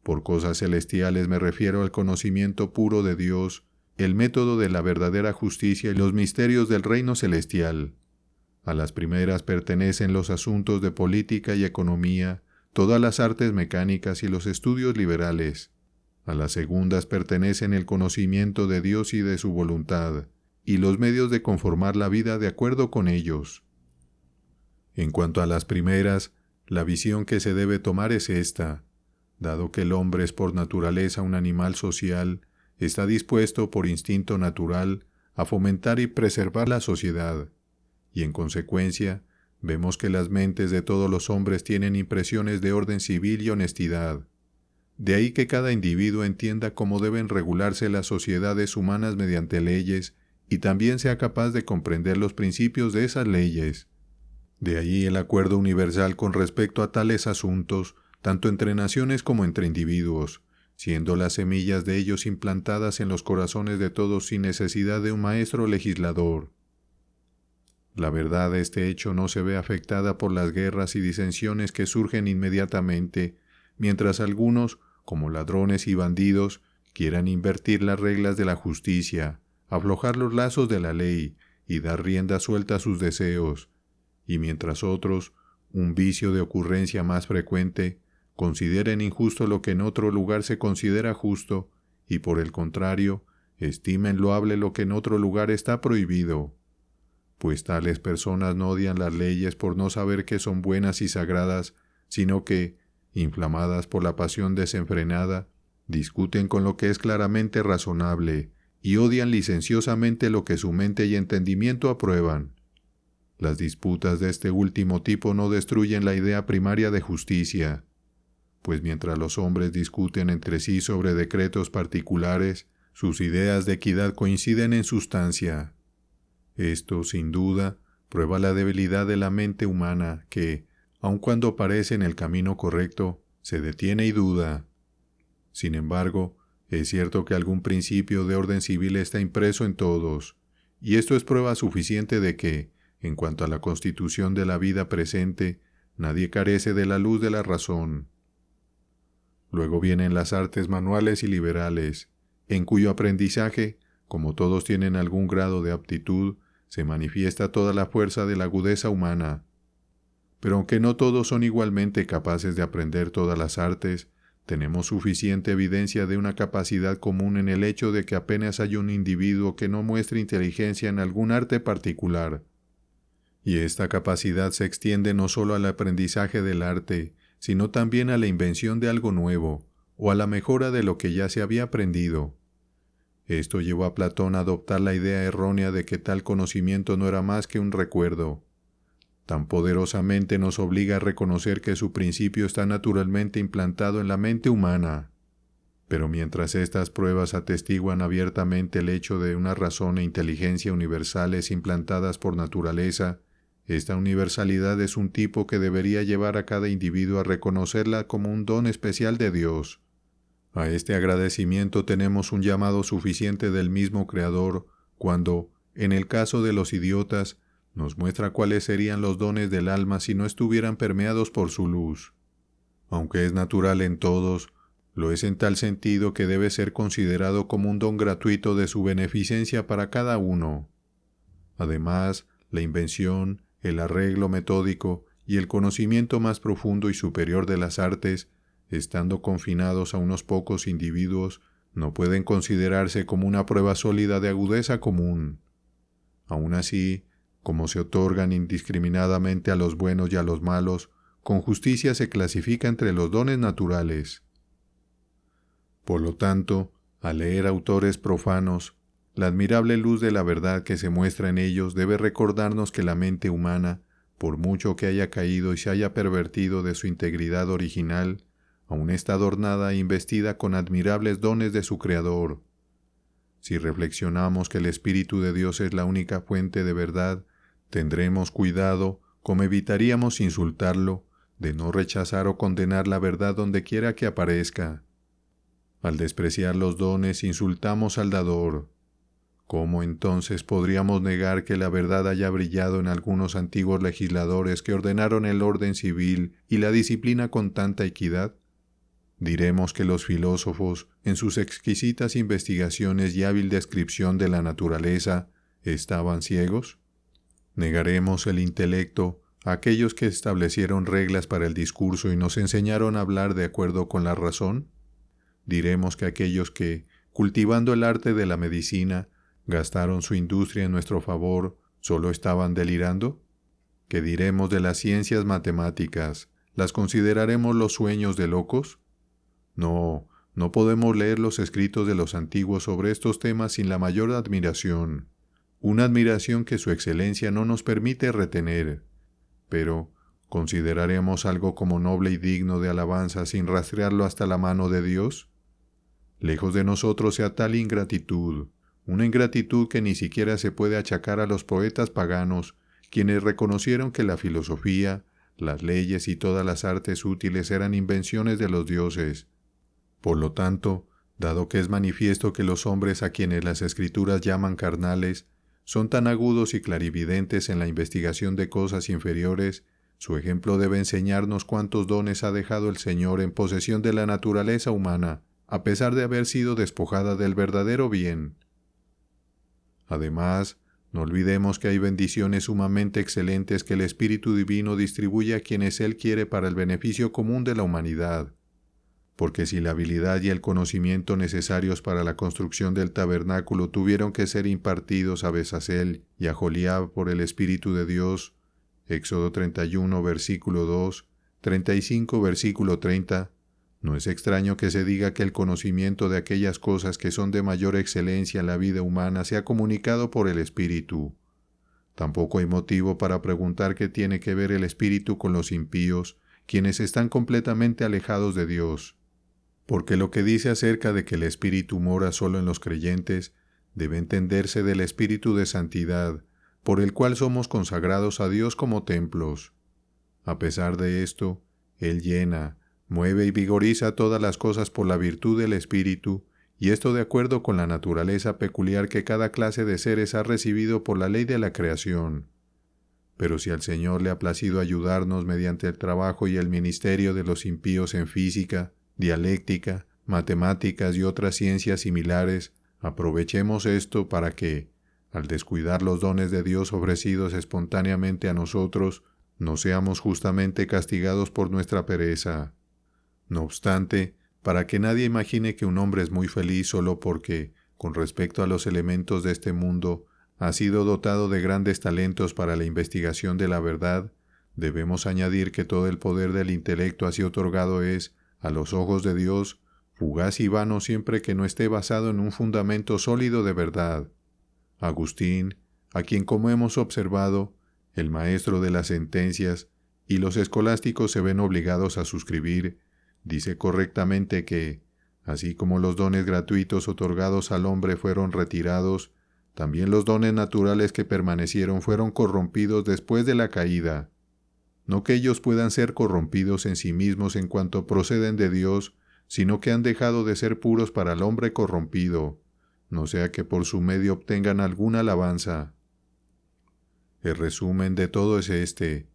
Por cosas celestiales me refiero al conocimiento puro de Dios, el método de la verdadera justicia y los misterios del reino celestial. A las primeras pertenecen los asuntos de política y economía, todas las artes mecánicas y los estudios liberales. A las segundas pertenecen el conocimiento de Dios y de su voluntad, y los medios de conformar la vida de acuerdo con ellos. En cuanto a las primeras, la visión que se debe tomar es esta: dado que el hombre es por naturaleza un animal social, está dispuesto por instinto natural a fomentar y preservar la sociedad, y en consecuencia, vemos que las mentes de todos los hombres tienen impresiones de orden civil y honestidad. De ahí que cada individuo entienda cómo deben regularse las sociedades humanas mediante leyes y también sea capaz de comprender los principios de esas leyes. De ahí el acuerdo universal con respecto a tales asuntos, tanto entre naciones como entre individuos, siendo las semillas de ellos implantadas en los corazones de todos sin necesidad de un maestro legislador. La verdad de este hecho no se ve afectada por las guerras y disensiones que surgen inmediatamente, mientras algunos, como ladrones y bandidos, quieran invertir las reglas de la justicia, aflojar los lazos de la ley y dar rienda suelta a sus deseos, y mientras otros, un vicio de ocurrencia más frecuente, consideren injusto lo que en otro lugar se considera justo, y por el contrario, estimen loable lo que en otro lugar está prohibido. Pues tales personas no odian las leyes por no saber que son buenas y sagradas, sino que, inflamadas por la pasión desenfrenada, discuten con lo que es claramente razonable, y odian licenciosamente lo que su mente y entendimiento aprueban. Las disputas de este último tipo no destruyen la idea primaria de justicia, pues mientras los hombres discuten entre sí sobre decretos particulares, sus ideas de equidad coinciden en sustancia. Esto, sin duda, prueba la debilidad de la mente humana que, aun cuando parece en el camino correcto, se detiene y duda. Sin embargo, es cierto que algún principio de orden civil está impreso en todos, y esto es prueba suficiente de que, en cuanto a la constitución de la vida presente, nadie carece de la luz de la razón. Luego vienen las artes manuales y liberales, en cuyo aprendizaje, como todos tienen algún grado de aptitud, se manifiesta toda la fuerza de la agudeza humana. Pero aunque no todos son igualmente capaces de aprender todas las artes, tenemos suficiente evidencia de una capacidad común en el hecho de que apenas hay un individuo que no muestre inteligencia en algún arte particular. Y esta capacidad se extiende no solo al aprendizaje del arte, sino también a la invención de algo nuevo, o a la mejora de lo que ya se había aprendido. Esto llevó a Platón a adoptar la idea errónea de que tal conocimiento no era más que un recuerdo. Tan poderosamente nos obliga a reconocer que su principio está naturalmente implantado en la mente humana. Pero mientras estas pruebas atestiguan abiertamente el hecho de una razón e inteligencia universales implantadas por naturaleza, esta universalidad es un tipo que debería llevar a cada individuo a reconocerla como un don especial de Dios. A este agradecimiento tenemos un llamado suficiente del mismo Creador cuando, en el caso de los idiotas, nos muestra cuáles serían los dones del alma si no estuvieran permeados por su luz. Aunque es natural en todos, lo es en tal sentido que debe ser considerado como un don gratuito de su beneficencia para cada uno. Además, la invención, el arreglo metódico y el conocimiento más profundo y superior de las artes, estando confinados a unos pocos individuos, no pueden considerarse como una prueba sólida de agudeza común. Aun así, como se otorgan indiscriminadamente a los buenos y a los malos, con justicia se clasifica entre los dones naturales. Por lo tanto, al leer autores profanos, la admirable luz de la verdad que se muestra en ellos debe recordarnos que la mente humana, por mucho que haya caído y se haya pervertido de su integridad original, aún está adornada e investida con admirables dones de su Creador. Si reflexionamos que el Espíritu de Dios es la única fuente de verdad, tendremos cuidado, como evitaríamos insultarlo, de no rechazar o condenar la verdad donde quiera que aparezca. Al despreciar los dones, insultamos al dador. ¿Cómo entonces podríamos negar que la verdad haya brillado en algunos antiguos legisladores que ordenaron el orden civil y la disciplina con tanta equidad? Diremos que los filósofos, en sus exquisitas investigaciones y hábil descripción de la naturaleza, estaban ciegos. ¿Negaremos el intelecto a aquellos que establecieron reglas para el discurso y nos enseñaron a hablar de acuerdo con la razón? Diremos que aquellos que, cultivando el arte de la medicina, gastaron su industria en nuestro favor, ¿solo estaban delirando? ¿Qué diremos de las ciencias matemáticas? ¿Las consideraremos los sueños de locos? No podemos leer los escritos de los antiguos sobre estos temas sin la mayor admiración, una admiración que su excelencia no nos permite retener. Pero, ¿consideraremos algo como noble y digno de alabanza sin rastrearlo hasta la mano de Dios? Lejos de nosotros sea tal ingratitud, una ingratitud que ni siquiera se puede achacar a los poetas paganos, quienes reconocieron que la filosofía, las leyes y todas las artes útiles eran invenciones de los dioses. Por lo tanto, dado que es manifiesto que los hombres a quienes las Escrituras llaman carnales, son tan agudos y clarividentes en la investigación de cosas inferiores, su ejemplo debe enseñarnos cuántos dones ha dejado el Señor en posesión de la naturaleza humana, a pesar de haber sido despojada del verdadero bien. Además, no olvidemos que hay bendiciones sumamente excelentes que el Espíritu Divino distribuye a quienes Él quiere para el beneficio común de la humanidad. Porque si la habilidad y el conocimiento necesarios para la construcción del tabernáculo tuvieron que ser impartidos a Bezaleel y a Joliab por el Espíritu de Dios, Éxodo 31, versículo 2, 35, versículo 30, no es extraño que se diga que el conocimiento de aquellas cosas que son de mayor excelencia en la vida humana sea comunicado por el Espíritu. Tampoco hay motivo para preguntar qué tiene que ver el Espíritu con los impíos, quienes están completamente alejados de Dios. Porque lo que dice acerca de que el Espíritu mora solo en los creyentes, debe entenderse del Espíritu de santidad, por el cual somos consagrados a Dios como templos. A pesar de esto, Él llena, mueve y vigoriza todas las cosas por la virtud del Espíritu, y esto de acuerdo con la naturaleza peculiar que cada clase de seres ha recibido por la ley de la creación. Pero si al Señor le ha placido ayudarnos mediante el trabajo y el ministerio de los impíos en física, dialéctica, matemáticas y otras ciencias similares, aprovechemos esto para que, al descuidar los dones de Dios ofrecidos espontáneamente a nosotros, no seamos justamente castigados por nuestra pereza. No obstante, para que nadie imagine que un hombre es muy feliz solo porque, con respecto a los elementos de este mundo, ha sido dotado de grandes talentos para la investigación de la verdad, debemos añadir que todo el poder del intelecto así otorgado es, a los ojos de Dios, fugaz y vano siempre que no esté basado en un fundamento sólido de verdad. Agustín, a quien como hemos observado, el maestro de las sentencias, y los escolásticos se ven obligados a suscribir, dice correctamente que, así como los dones gratuitos otorgados al hombre fueron retirados, también los dones naturales que permanecieron fueron corrompidos después de la caída. No que ellos puedan ser corrompidos en sí mismos en cuanto proceden de Dios, sino que han dejado de ser puros para el hombre corrompido, no sea que por su medio obtengan alguna alabanza. El resumen de todo es este.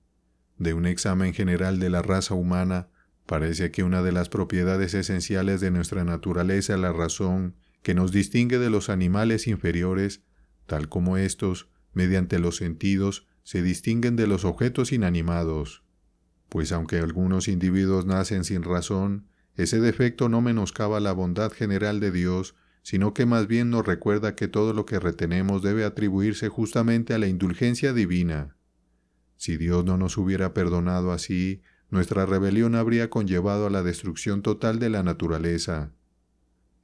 De un examen general de la raza humana, parece que una de las propiedades esenciales de nuestra naturaleza es la razón, que nos distingue de los animales inferiores, tal como estos, mediante los sentidos, se distinguen de los objetos inanimados. Pues aunque algunos individuos nacen sin razón, ese defecto no menoscaba la bondad general de Dios, sino que más bien nos recuerda que todo lo que retenemos debe atribuirse justamente a la indulgencia divina. Si Dios no nos hubiera perdonado así, nuestra rebelión habría conllevado a la destrucción total de la naturaleza.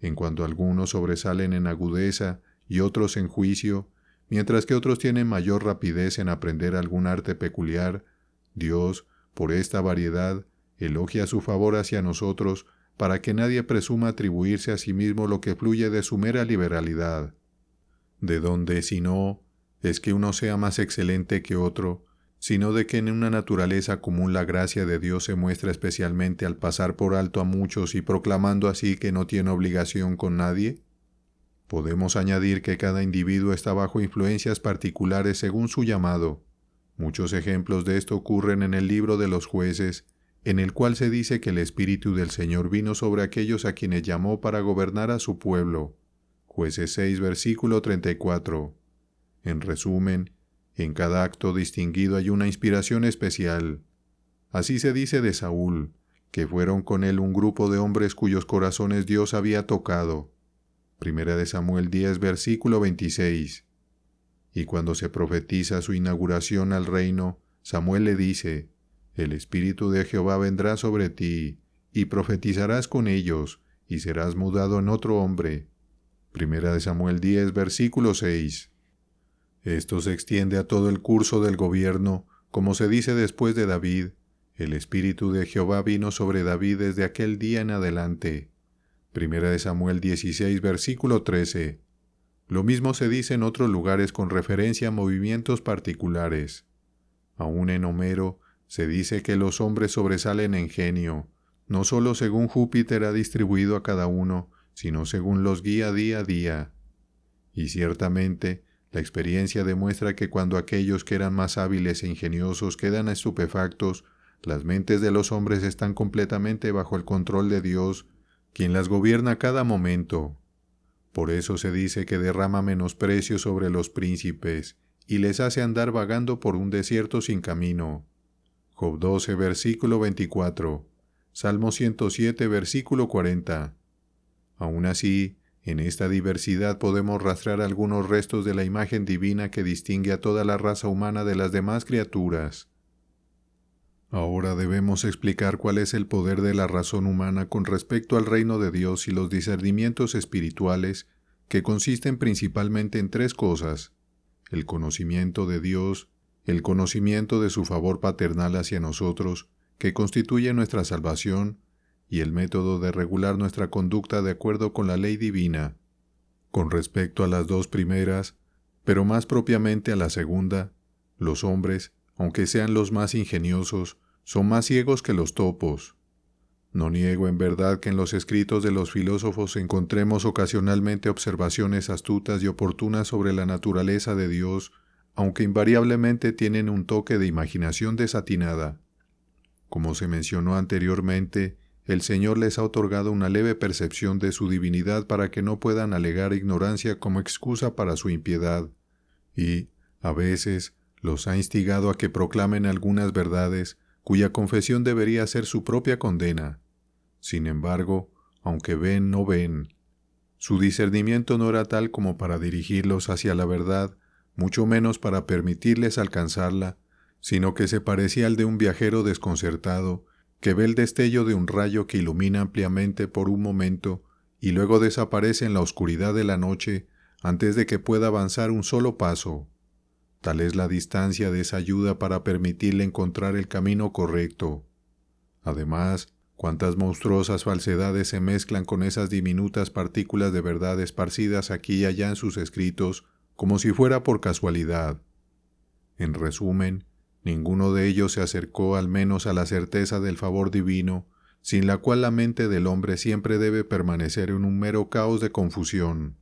En cuanto algunos sobresalen en agudeza y otros en juicio, mientras que otros tienen mayor rapidez en aprender algún arte peculiar, Dios, por esta variedad, elogia su favor hacia nosotros para que nadie presuma atribuirse a sí mismo lo que fluye de su mera liberalidad. De donde, si no, es que uno sea más excelente que otro, sino de que en una naturaleza común la gracia de Dios se muestra especialmente al pasar por alto a muchos y proclamando así que no tiene obligación con nadie. Podemos añadir que cada individuo está bajo influencias particulares según su llamado. Muchos ejemplos de esto ocurren en el libro de los Jueces, en el cual se dice que el Espíritu del Señor vino sobre aquellos a quienes llamó para gobernar a su pueblo. Jueces 6, versículo 34. En resumen, en cada acto distinguido hay una inspiración especial. Así se dice de Saúl, que fueron con él un grupo de hombres cuyos corazones Dios había tocado. Primera de Samuel 10, versículo 26. Y cuando se profetiza su inauguración al reino, Samuel le dice: El Espíritu de Jehová vendrá sobre ti, y profetizarás con ellos, y serás mudado en otro hombre. Primera de Samuel 10, versículo 6. Esto se extiende a todo el curso del gobierno, como se dice después de David: El Espíritu de Jehová vino sobre David desde aquel día en adelante. Primera de Samuel 16, versículo 13. Lo mismo se dice en otros lugares con referencia a movimientos particulares. Aún en Homero se dice que los hombres sobresalen en genio, no solo según Júpiter ha distribuido a cada uno, sino según los guía día a día. Y ciertamente, la experiencia demuestra que cuando aquellos que eran más hábiles e ingeniosos quedan estupefactos, las mentes de los hombres están completamente bajo el control de Dios, quien las gobierna a cada momento. Por eso se dice que derrama menosprecio sobre los príncipes y les hace andar vagando por un desierto sin camino. Job 12, versículo 24. Salmo 107, versículo 40. Aún así, en esta diversidad podemos rastrear algunos restos de la imagen divina que distingue a toda la raza humana de las demás criaturas. Ahora debemos explicar cuál es el poder de la razón humana con respecto al reino de Dios y los discernimientos espirituales, que consisten principalmente en tres cosas: el conocimiento de Dios, el conocimiento de su favor paternal hacia nosotros, que constituye nuestra salvación, y el método de regular nuestra conducta de acuerdo con la ley divina. Con respecto a las dos primeras, pero más propiamente a la segunda, los hombres, aunque sean los más ingeniosos, son más ciegos que los topos. No niego en verdad que en los escritos de los filósofos encontremos ocasionalmente observaciones astutas y oportunas sobre la naturaleza de Dios, aunque invariablemente tienen un toque de imaginación desatinada. Como se mencionó anteriormente, el Señor les ha otorgado una leve percepción de su divinidad para que no puedan alegar ignorancia como excusa para su impiedad, y, a veces, los ha instigado a que proclamen algunas verdades cuya confesión debería ser su propia condena. Sin embargo, aunque ven, no ven. Su discernimiento no era tal como para dirigirlos hacia la verdad, mucho menos para permitirles alcanzarla, sino que se parecía al de un viajero desconcertado, que ve el destello de un rayo que ilumina ampliamente por un momento y luego desaparece en la oscuridad de la noche antes de que pueda avanzar un solo paso. Tal es la distancia de esa ayuda para permitirle encontrar el camino correcto. Además, cuántas monstruosas falsedades se mezclan con esas diminutas partículas de verdad esparcidas aquí y allá en sus escritos, como si fuera por casualidad. En resumen, ninguno de ellos se acercó al menos a la certeza del favor divino, sin la cual la mente del hombre siempre debe permanecer en un mero caos de confusión.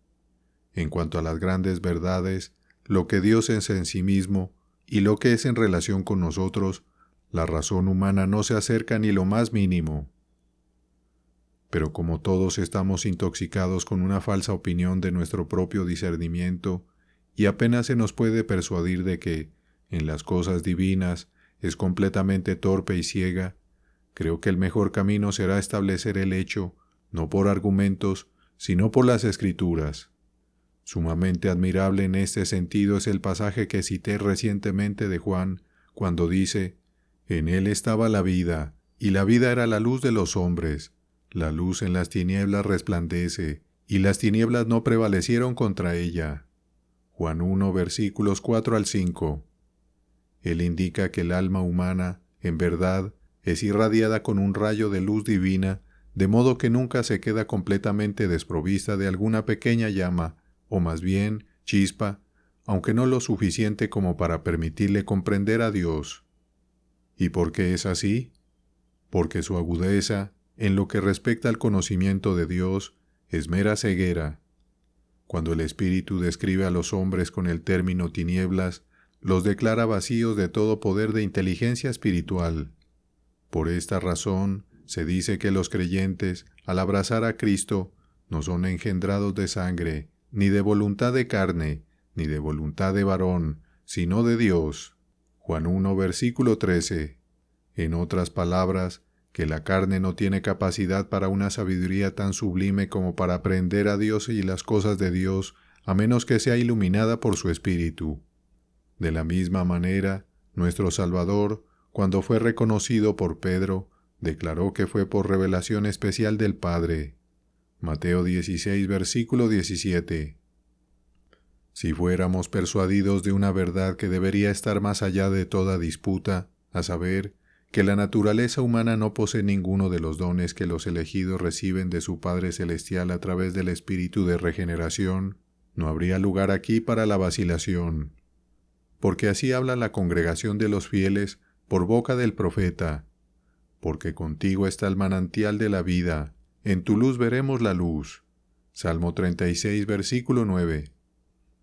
En cuanto a las grandes verdades, lo que Dios es en sí mismo, y lo que es en relación con nosotros, la razón humana no se acerca ni lo más mínimo. Pero como todos estamos intoxicados con una falsa opinión de nuestro propio discernimiento, y apenas se nos puede persuadir de que, en las cosas divinas, es completamente torpe y ciega, creo que el mejor camino será establecer el hecho, no por argumentos, sino por las Escrituras. Sumamente admirable en este sentido es el pasaje que cité recientemente de Juan, cuando dice: «En él estaba la vida, y la vida era la luz de los hombres. La luz en las tinieblas resplandece, y las tinieblas no prevalecieron contra ella». Juan 1, versículos 4 al 5. Él indica que el alma humana, en verdad, es irradiada con un rayo de luz divina, de modo que nunca se queda completamente desprovista de alguna pequeña llama, o más bien chispa, aunque no lo suficiente como para permitirle comprender a Dios. ¿Y por qué es así? Porque su agudeza, en lo que respecta al conocimiento de Dios, es mera ceguera. Cuando el Espíritu describe a los hombres con el término tinieblas, los declara vacíos de todo poder de inteligencia espiritual. Por esta razón, se dice que los creyentes, al abrazar a Cristo, no son engendrados de sangre, ni de voluntad de carne, ni de voluntad de varón, sino de Dios. Juan 1, versículo 13. En otras palabras, que la carne no tiene capacidad para una sabiduría tan sublime como para aprender a Dios y las cosas de Dios, a menos que sea iluminada por su Espíritu. De la misma manera, nuestro Salvador, cuando fue reconocido por Pedro, declaró que fue por revelación especial del Padre. Mateo 16, versículo 17. Si fuéramos persuadidos de una verdad que debería estar más allá de toda disputa, a saber, que la naturaleza humana no posee ninguno de los dones que los elegidos reciben de su Padre Celestial a través del Espíritu de regeneración, no habría lugar aquí para la vacilación. Porque así habla la congregación de los fieles por boca del profeta: «Porque contigo está el manantial de la vida, en tu luz veremos la luz». Salmo 36, versículo 9.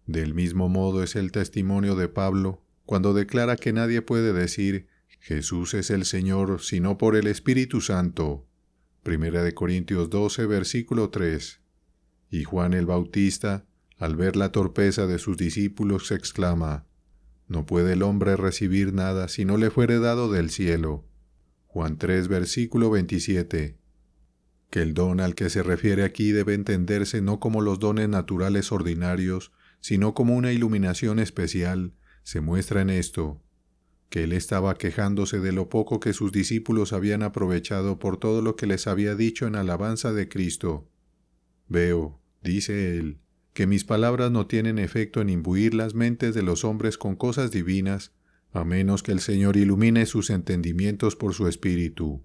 Del mismo modo es el testimonio de Pablo, cuando declara que nadie puede decir «Jesús es el Señor» sino por el Espíritu Santo. 1 Corintios 12, versículo 3. Y Juan el Bautista, al ver la torpeza de sus discípulos, se exclama: «No puede el hombre recibir nada si no le fuere dado del cielo». Juan 3, versículo 27. Que el don al que se refiere aquí debe entenderse no como los dones naturales ordinarios, sino como una iluminación especial, se muestra en esto: que él estaba quejándose de lo poco que sus discípulos habían aprovechado por todo lo que les había dicho en alabanza de Cristo. «Veo», dice él, «que mis palabras no tienen efecto en imbuir las mentes de los hombres con cosas divinas, a menos que el Señor ilumine sus entendimientos por su Espíritu».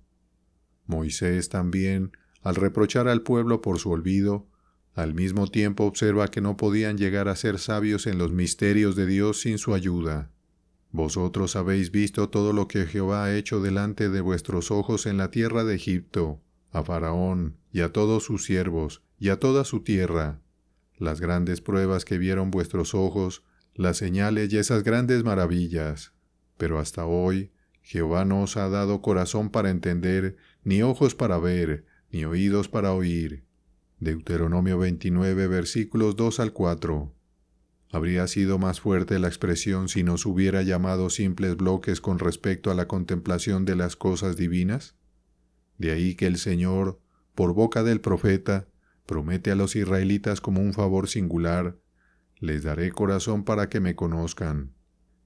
Moisés también, al reprochar al pueblo por su olvido, al mismo tiempo observa que no podían llegar a ser sabios en los misterios de Dios sin su ayuda. «Vosotros habéis visto todo lo que Jehová ha hecho delante de vuestros ojos en la tierra de Egipto, a Faraón y a todos sus siervos y a toda su tierra, las grandes pruebas que vieron vuestros ojos, las señales y esas grandes maravillas. Pero hasta hoy Jehová no os ha dado corazón para entender, ni ojos para ver, ni oídos para oír». Deuteronomio 29, versículos 2 al 4. ¿Habría sido más fuerte la expresión si nos hubiera llamado simples bloques con respecto a la contemplación de las cosas divinas? De ahí que el Señor, por boca del profeta, promete a los israelitas como un favor singular: «Les daré corazón para que me conozcan».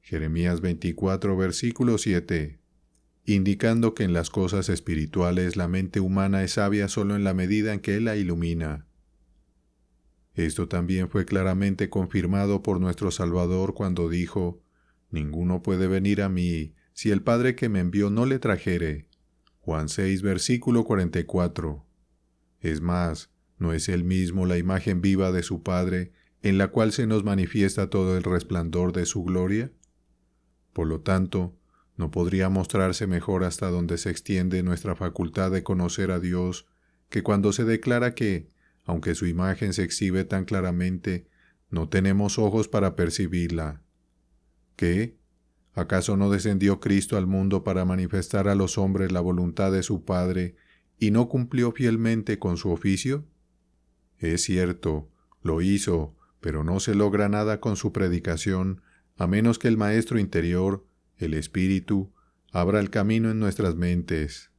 Jeremías 24, versículo 7. Indicando que en las cosas espirituales la mente humana es sabia solo en la medida en que Él la ilumina. Esto también fue claramente confirmado por nuestro Salvador cuando dijo: «Ninguno puede venir a mí si el Padre que me envió no le trajere». Juan 6, versículo 44. Es más, ¿no es Él mismo la imagen viva de su Padre, en la cual se nos manifiesta todo el resplandor de su gloria? Por lo tanto, no podría mostrarse mejor hasta donde se extiende nuestra facultad de conocer a Dios que cuando se declara que, aunque su imagen se exhibe tan claramente, no tenemos ojos para percibirla. ¿Qué? ¿Acaso no descendió Cristo al mundo para manifestar a los hombres la voluntad de su Padre y no cumplió fielmente con su oficio? Es cierto, lo hizo, pero no se logra nada con su predicación, a menos que el Maestro interior, el Espíritu, abra el camino en nuestras mentes.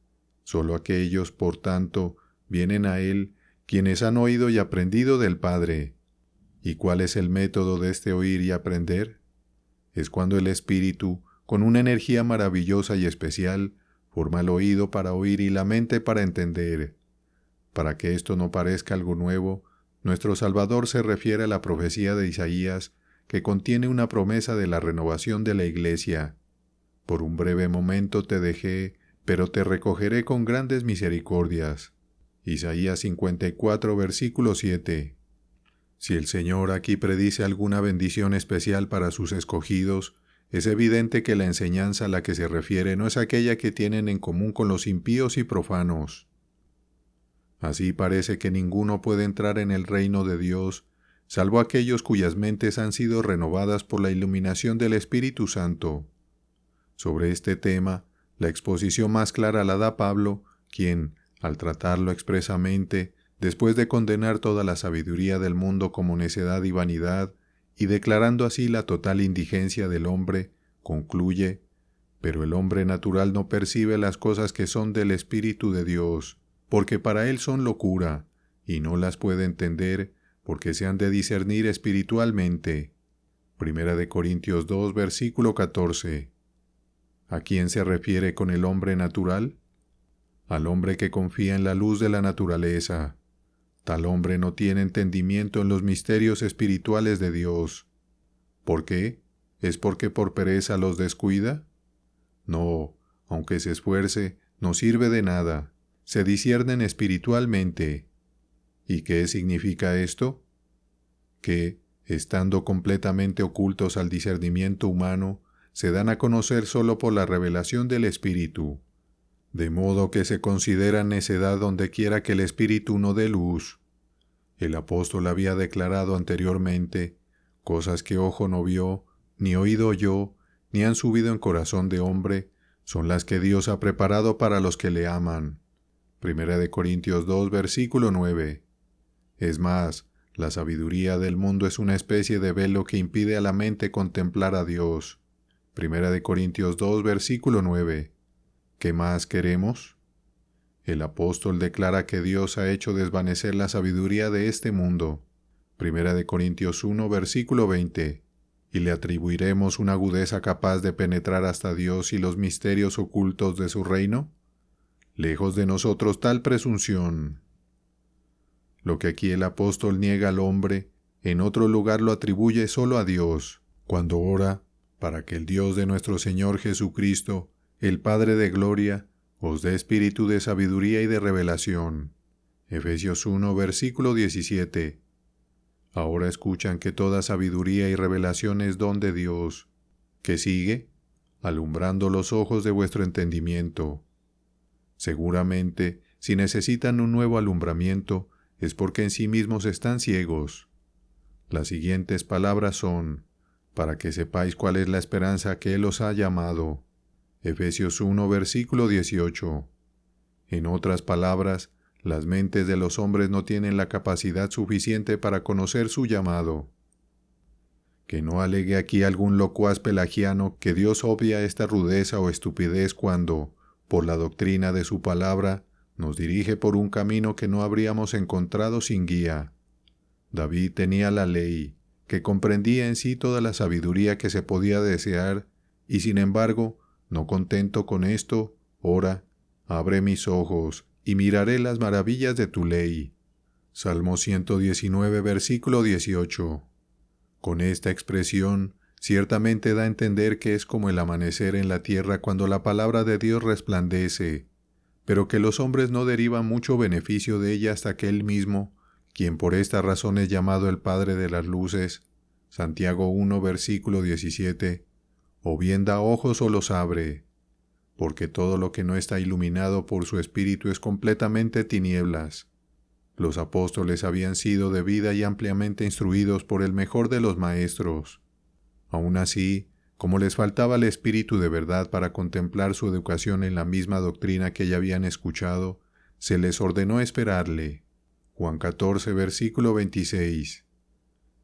Solo aquellos, por tanto, vienen a Él, quienes han oído y aprendido del Padre. ¿Y cuál es el método de este oír y aprender? Es cuando el Espíritu, con una energía maravillosa y especial, forma el oído para oír y la mente para entender. Para que esto no parezca algo nuevo, nuestro Salvador se refiere a la profecía de Isaías, que contiene una promesa de la renovación de la Iglesia. Por un breve momento te dejé, pero te recogeré con grandes misericordias. Isaías 54, versículo 7. Si el Señor aquí predice alguna bendición especial para sus escogidos, es evidente que la enseñanza a la que se refiere no es aquella que tienen en común con los impíos y profanos. Así parece que ninguno puede entrar en el reino de Dios, salvo aquellos cuyas mentes han sido renovadas por la iluminación del Espíritu Santo. Sobre este tema, la exposición más clara la da Pablo, quien, al tratarlo expresamente, después de condenar toda la sabiduría del mundo como necedad y vanidad, y declarando así la total indigencia del hombre, concluye: pero el hombre natural no percibe las cosas que son del Espíritu de Dios, porque para él son locura, y no las puede entender, porque se han de discernir espiritualmente. 1 Corintios 2, versículo 14. ¿A quién se refiere con el hombre natural? Al hombre que confía en la luz de la naturaleza. Tal hombre no tiene entendimiento en los misterios espirituales de Dios. ¿Por qué? ¿Es porque por pereza los descuida? No, aunque se esfuerce, no sirve de nada. Se disciernen espiritualmente. ¿Y qué significa esto? Que, estando completamente ocultos al discernimiento humano, se dan a conocer solo por la revelación del Espíritu, de modo que se considera necedad donde quiera que el Espíritu no dé luz. El apóstol había declarado anteriormente: cosas que ojo no vio, ni oído oyó, ni han subido en corazón de hombre, son las que Dios ha preparado para los que le aman. 1 Corintios 2, versículo 9. Es más, la sabiduría del mundo es una especie de velo que impide a la mente contemplar a Dios. 1 Corintios 2, versículo 9. ¿Qué más queremos? El apóstol declara que Dios ha hecho desvanecer la sabiduría de este mundo. 1 Corintios 1, versículo 20. Y le atribuiremos una agudeza capaz de penetrar hasta Dios y los misterios ocultos de su reino. Lejos de nosotros tal presunción. Lo que aquí el apóstol niega al hombre, en otro lugar lo atribuye solo a Dios, cuando ora para que el Dios de nuestro Señor Jesucristo, el Padre de gloria, os dé espíritu de sabiduría y de revelación. Efesios 1, versículo 17. Ahora escuchan que toda sabiduría y revelación es don de Dios. ¿Qué sigue? Alumbrando los ojos de vuestro entendimiento. Seguramente, si necesitan un nuevo alumbramiento, es porque en sí mismos están ciegos. Las siguientes palabras son: para que sepáis cuál es la esperanza que Él os ha llamado. Efesios 1, versículo 18. En otras palabras, las mentes de los hombres no tienen la capacidad suficiente para conocer su llamado. Que no alegue aquí algún locuaz pelagiano que Dios obvia esta rudeza o estupidez cuando, por la doctrina de su palabra, nos dirige por un camino que no habríamos encontrado sin guía. David tenía la ley, que comprendía en sí toda la sabiduría que se podía desear, y sin embargo, no contento con esto, ora: abre mis ojos, y miraré las maravillas de tu ley. Salmo 119, versículo 18. Con esta expresión, ciertamente da a entender que es como el amanecer en la tierra cuando la palabra de Dios resplandece, pero que los hombres no derivan mucho beneficio de ella hasta que Él mismo, quien por esta razón es llamado el Padre de las luces, Santiago 1, versículo 17, o bien da ojos o los abre, porque todo lo que no está iluminado por su Espíritu es completamente tinieblas. Los apóstoles habían sido debida y ampliamente instruidos por el mejor de los maestros. Aun así, Como les faltaba el espíritu de verdad para contemplar su educación en la misma doctrina que ya habían escuchado, se les ordenó esperarle. Juan 14, versículo 26.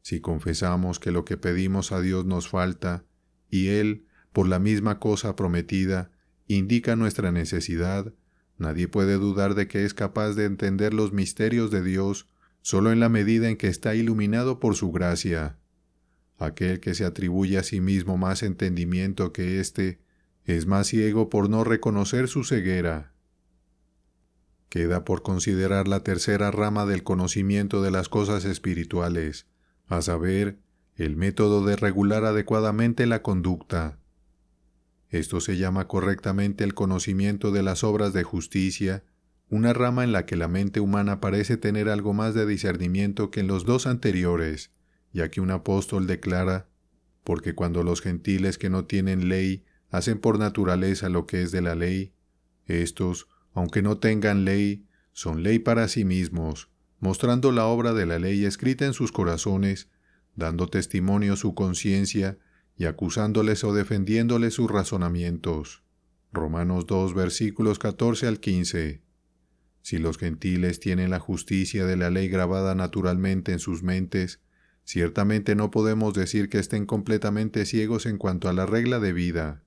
Si confesamos que lo que pedimos a Dios nos falta, y Él, por la misma cosa prometida, indica nuestra necesidad, nadie puede dudar de que es capaz de entender los misterios de Dios solo en la medida en que está iluminado por su gracia. Aquel que se atribuye a sí mismo más entendimiento que éste, es más ciego por no reconocer su ceguera. Queda por considerar la tercera rama del conocimiento de las cosas espirituales, a saber, el método de regular adecuadamente la conducta. Esto se llama correctamente el conocimiento de las obras de justicia, una rama en la que la mente humana parece tener algo más de discernimiento que en los dos anteriores, ya que un apóstol declara, porque cuando los gentiles que no tienen ley hacen por naturaleza lo que es de la ley, éstos, aunque no tengan ley, son ley para sí mismos, mostrando la obra de la ley escrita en sus corazones, dando testimonio su conciencia y acusándoles o defendiéndoles sus razonamientos. Romanos 2, versículos 14 al 15. Si los gentiles tienen la justicia de la ley grabada naturalmente en sus mentes, ciertamente no podemos decir que estén completamente ciegos en cuanto a la regla de vida.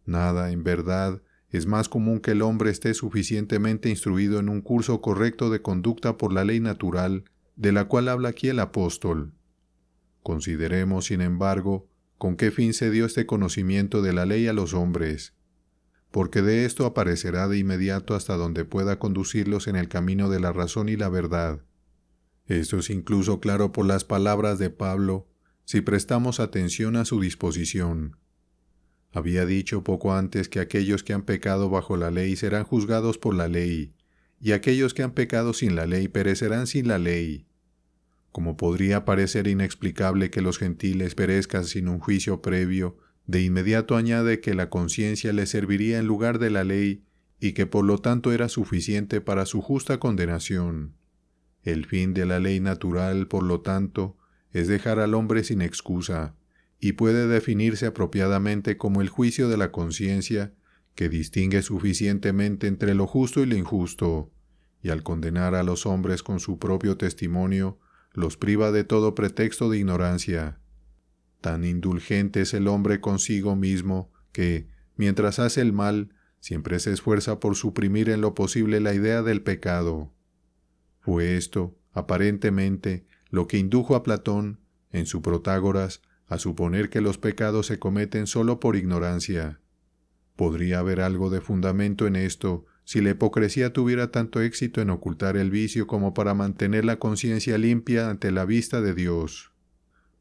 Nada, en verdad, es más común que el hombre esté suficientemente instruido en un curso correcto de conducta por la ley natural, de la cual habla aquí el apóstol. Consideremos, sin embargo, con qué fin se dio este conocimiento de la ley a los hombres, porque de esto aparecerá de inmediato hasta donde pueda conducirlos en el camino de la razón y la verdad. Esto es incluso claro por las palabras de Pablo, si prestamos atención a su disposición. Había dicho poco antes que aquellos que han pecado bajo la ley serán juzgados por la ley, y aquellos que han pecado sin la ley perecerán sin la ley. Como podría parecer inexplicable que los gentiles perezcan sin un juicio previo, de inmediato añade que la conciencia les serviría en lugar de la ley y que por lo tanto era suficiente para su justa condenación. El fin de la ley natural, por lo tanto, es dejar al hombre sin excusa, y puede definirse apropiadamente como el juicio de la conciencia, que distingue suficientemente entre lo justo y lo injusto, y al condenar a los hombres con su propio testimonio, los priva de todo pretexto de ignorancia. Tan indulgente es el hombre consigo mismo que, mientras hace el mal, siempre se esfuerza por suprimir en lo posible la idea del pecado. Fue esto, aparentemente, lo que indujo a Platón, en su Protágoras, a suponer que los pecados se cometen solo por ignorancia. Podría haber algo de fundamento en esto, si la hipocresía tuviera tanto éxito en ocultar el vicio como para mantener la conciencia limpia ante la vista de Dios.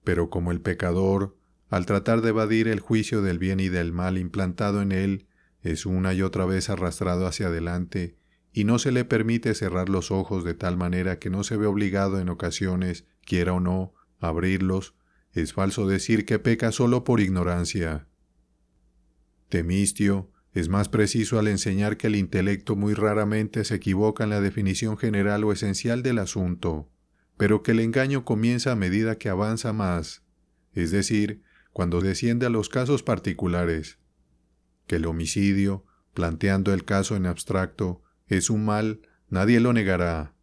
Pero como el pecador, al tratar de evadir el juicio del bien y del mal implantado en él, es una y otra vez arrastrado hacia adelante, y no se le permite cerrar los ojos de tal manera que no se ve obligado en ocasiones, quiera o no, a abrirlos, es falso decir que peca solo por ignorancia. Temistio es más preciso al enseñar que el intelecto muy raramente se equivoca en la definición general o esencial del asunto, pero que el engaño comienza a medida que avanza más, es decir, cuando desciende a los casos particulares. Que el homicidio, planteando el caso en abstracto, es un mal, nadie lo negará,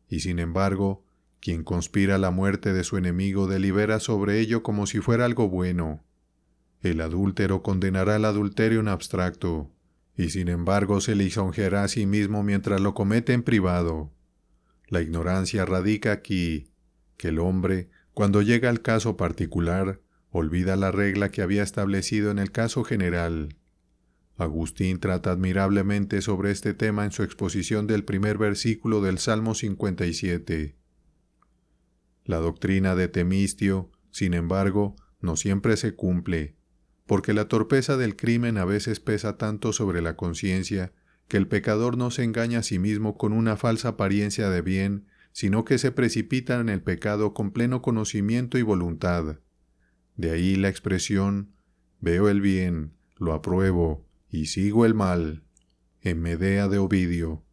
y sin embargo, quien conspira la muerte de su enemigo delibera sobre ello como si fuera algo bueno. El adúltero condenará el adulterio en abstracto, y sin embargo se lisonjeará a sí mismo mientras lo comete en privado. La ignorancia radica aquí, que el hombre, cuando llega al caso particular, olvida la regla que había establecido en el caso general. Agustín trata admirablemente sobre este tema en su exposición del primer versículo del Salmo 57. La doctrina de Temistio, sin embargo, no siempre se cumple, porque la torpeza del crimen a veces pesa tanto sobre la conciencia que el pecador no se engaña a sí mismo con una falsa apariencia de bien, sino que se precipita en el pecado con pleno conocimiento y voluntad. De ahí la expresión, veo el bien, lo apruebo, y sigo el mal, en Medea de Ovidio.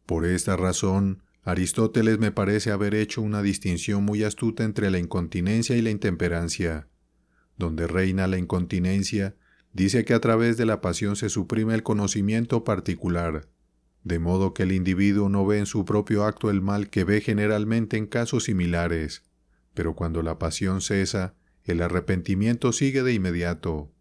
Por esta razón, Aristóteles me parece haber hecho una distinción muy astuta entre la incontinencia y la intemperancia. donde reina la incontinencia, dice que a través de la pasión se suprime el conocimiento particular, de modo que el individuo no ve en su propio acto el mal que ve generalmente en casos similares, pero cuando la pasión cesa, el arrepentimiento sigue de inmediato.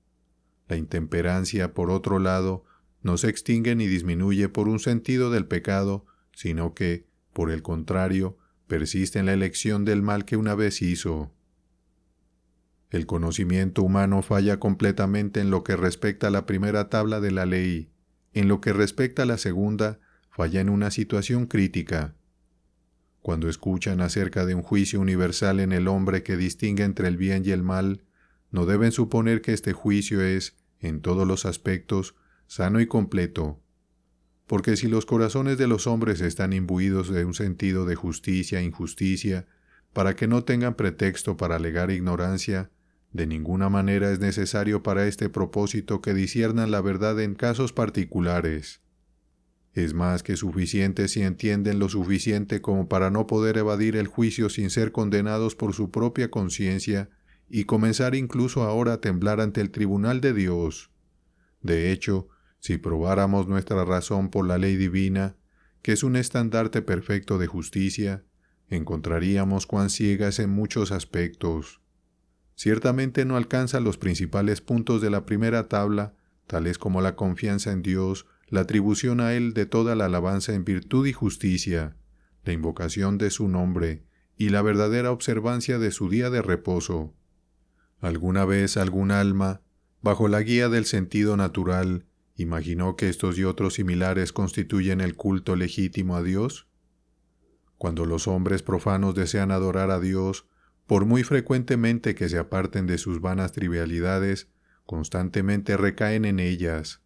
La intemperancia, por otro lado, no se extingue ni disminuye por un sentido del pecado, sino que, por el contrario, persiste en la elección del mal que una vez hizo. El conocimiento humano falla completamente en lo que respecta a la primera tabla de la ley. En lo que respecta a la segunda, falla en una situación crítica. Cuando escuchan acerca de un juicio universal en el hombre que distingue entre el bien y el mal, no deben suponer que este juicio es, en todos los aspectos, sano y completo. Porque si los corazones de los hombres están imbuidos de un sentido de justicia e injusticia, para que no tengan pretexto para alegar ignorancia, de ninguna manera es necesario para este propósito que disciernan la verdad en casos particulares. Es más que suficiente si entienden lo suficiente como para no poder evadir el juicio sin ser condenados por su propia conciencia y comenzar incluso ahora a temblar ante el tribunal de Dios. De hecho, si probáramos nuestra razón por la ley divina, que es un estandarte perfecto de justicia, encontraríamos cuán ciega es en muchos aspectos. Ciertamente no alcanza los principales puntos de la primera tabla, tales como la confianza en Dios, la atribución a Él de toda la alabanza en virtud y justicia, la invocación de su nombre y la verdadera observancia de su día de reposo. ¿Alguna vez algún alma, bajo la guía del sentido natural, imaginó que estos y otros similares constituyen el culto legítimo a Dios? Cuando los hombres profanos desean adorar a Dios, por muy frecuentemente que se aparten de sus vanas trivialidades, constantemente recaen en ellas.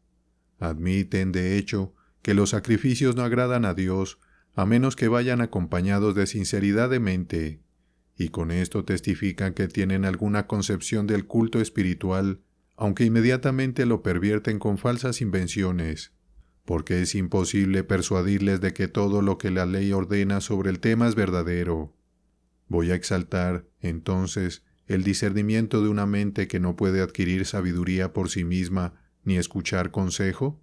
Admiten, de hecho, que los sacrificios no agradan a Dios, a menos que vayan acompañados de sinceridad de mente, y con esto testifican que tienen alguna concepción del culto espiritual, aunque inmediatamente lo pervierten con falsas invenciones, porque es imposible persuadirles de que todo lo que la ley ordena sobre el tema es verdadero. Voy a exaltar, entonces, el discernimiento de una mente que no puede adquirir sabiduría por sí misma ni escuchar consejo.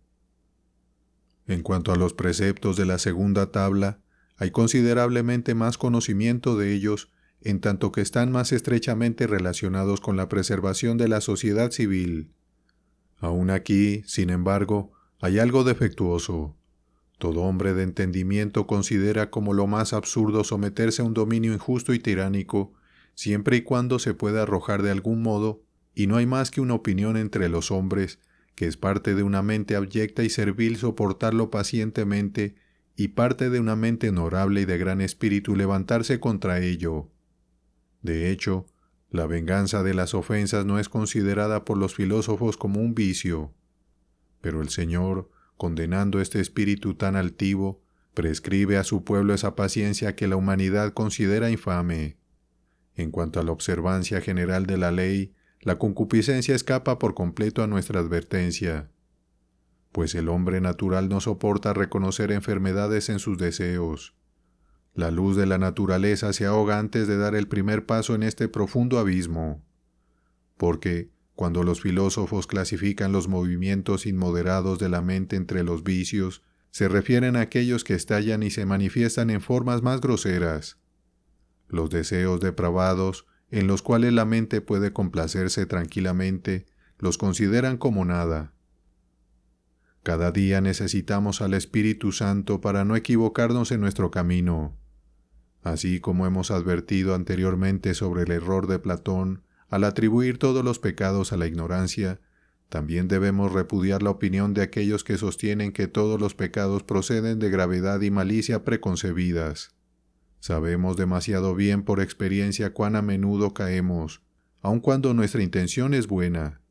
En cuanto a los preceptos de la segunda tabla, hay considerablemente más conocimiento de ellos, en tanto que están más estrechamente relacionados con la preservación de la sociedad civil. Aún aquí, sin embargo, hay algo defectuoso. Todo hombre de entendimiento considera como lo más absurdo someterse a un dominio injusto y tiránico, siempre y cuando se pueda arrojar de algún modo, y no hay más que una opinión entre los hombres, que es parte de una mente abyecta y servil soportarlo pacientemente, y parte de una mente honorable y de gran espíritu levantarse contra ello. De hecho, la venganza de las ofensas no es considerada por los filósofos como un vicio, pero el Señor, condenando este espíritu tan altivo, prescribe a su pueblo esa paciencia que la humanidad considera infame. En cuanto a la observancia general de la ley, la concupiscencia escapa por completo a nuestra advertencia, pues el hombre natural no soporta reconocer enfermedades en sus deseos. La luz de la naturaleza se ahoga antes de dar el primer paso en este profundo abismo, porque, cuando los filósofos clasifican los movimientos inmoderados de la mente entre los vicios, se refieren a aquellos que estallan y se manifiestan en formas más groseras. Los deseos depravados, en los cuales la mente puede complacerse tranquilamente, los consideran como nada. Cada día necesitamos al Espíritu Santo para no equivocarnos en nuestro camino. Así como hemos advertido anteriormente sobre el error de Platón, al atribuir todos los pecados a la ignorancia, también debemos repudiar la opinión de aquellos que sostienen que todos los pecados proceden de gravedad y malicia preconcebidas. Sabemos demasiado bien por experiencia cuán a menudo caemos, aun cuando nuestra intención es buena.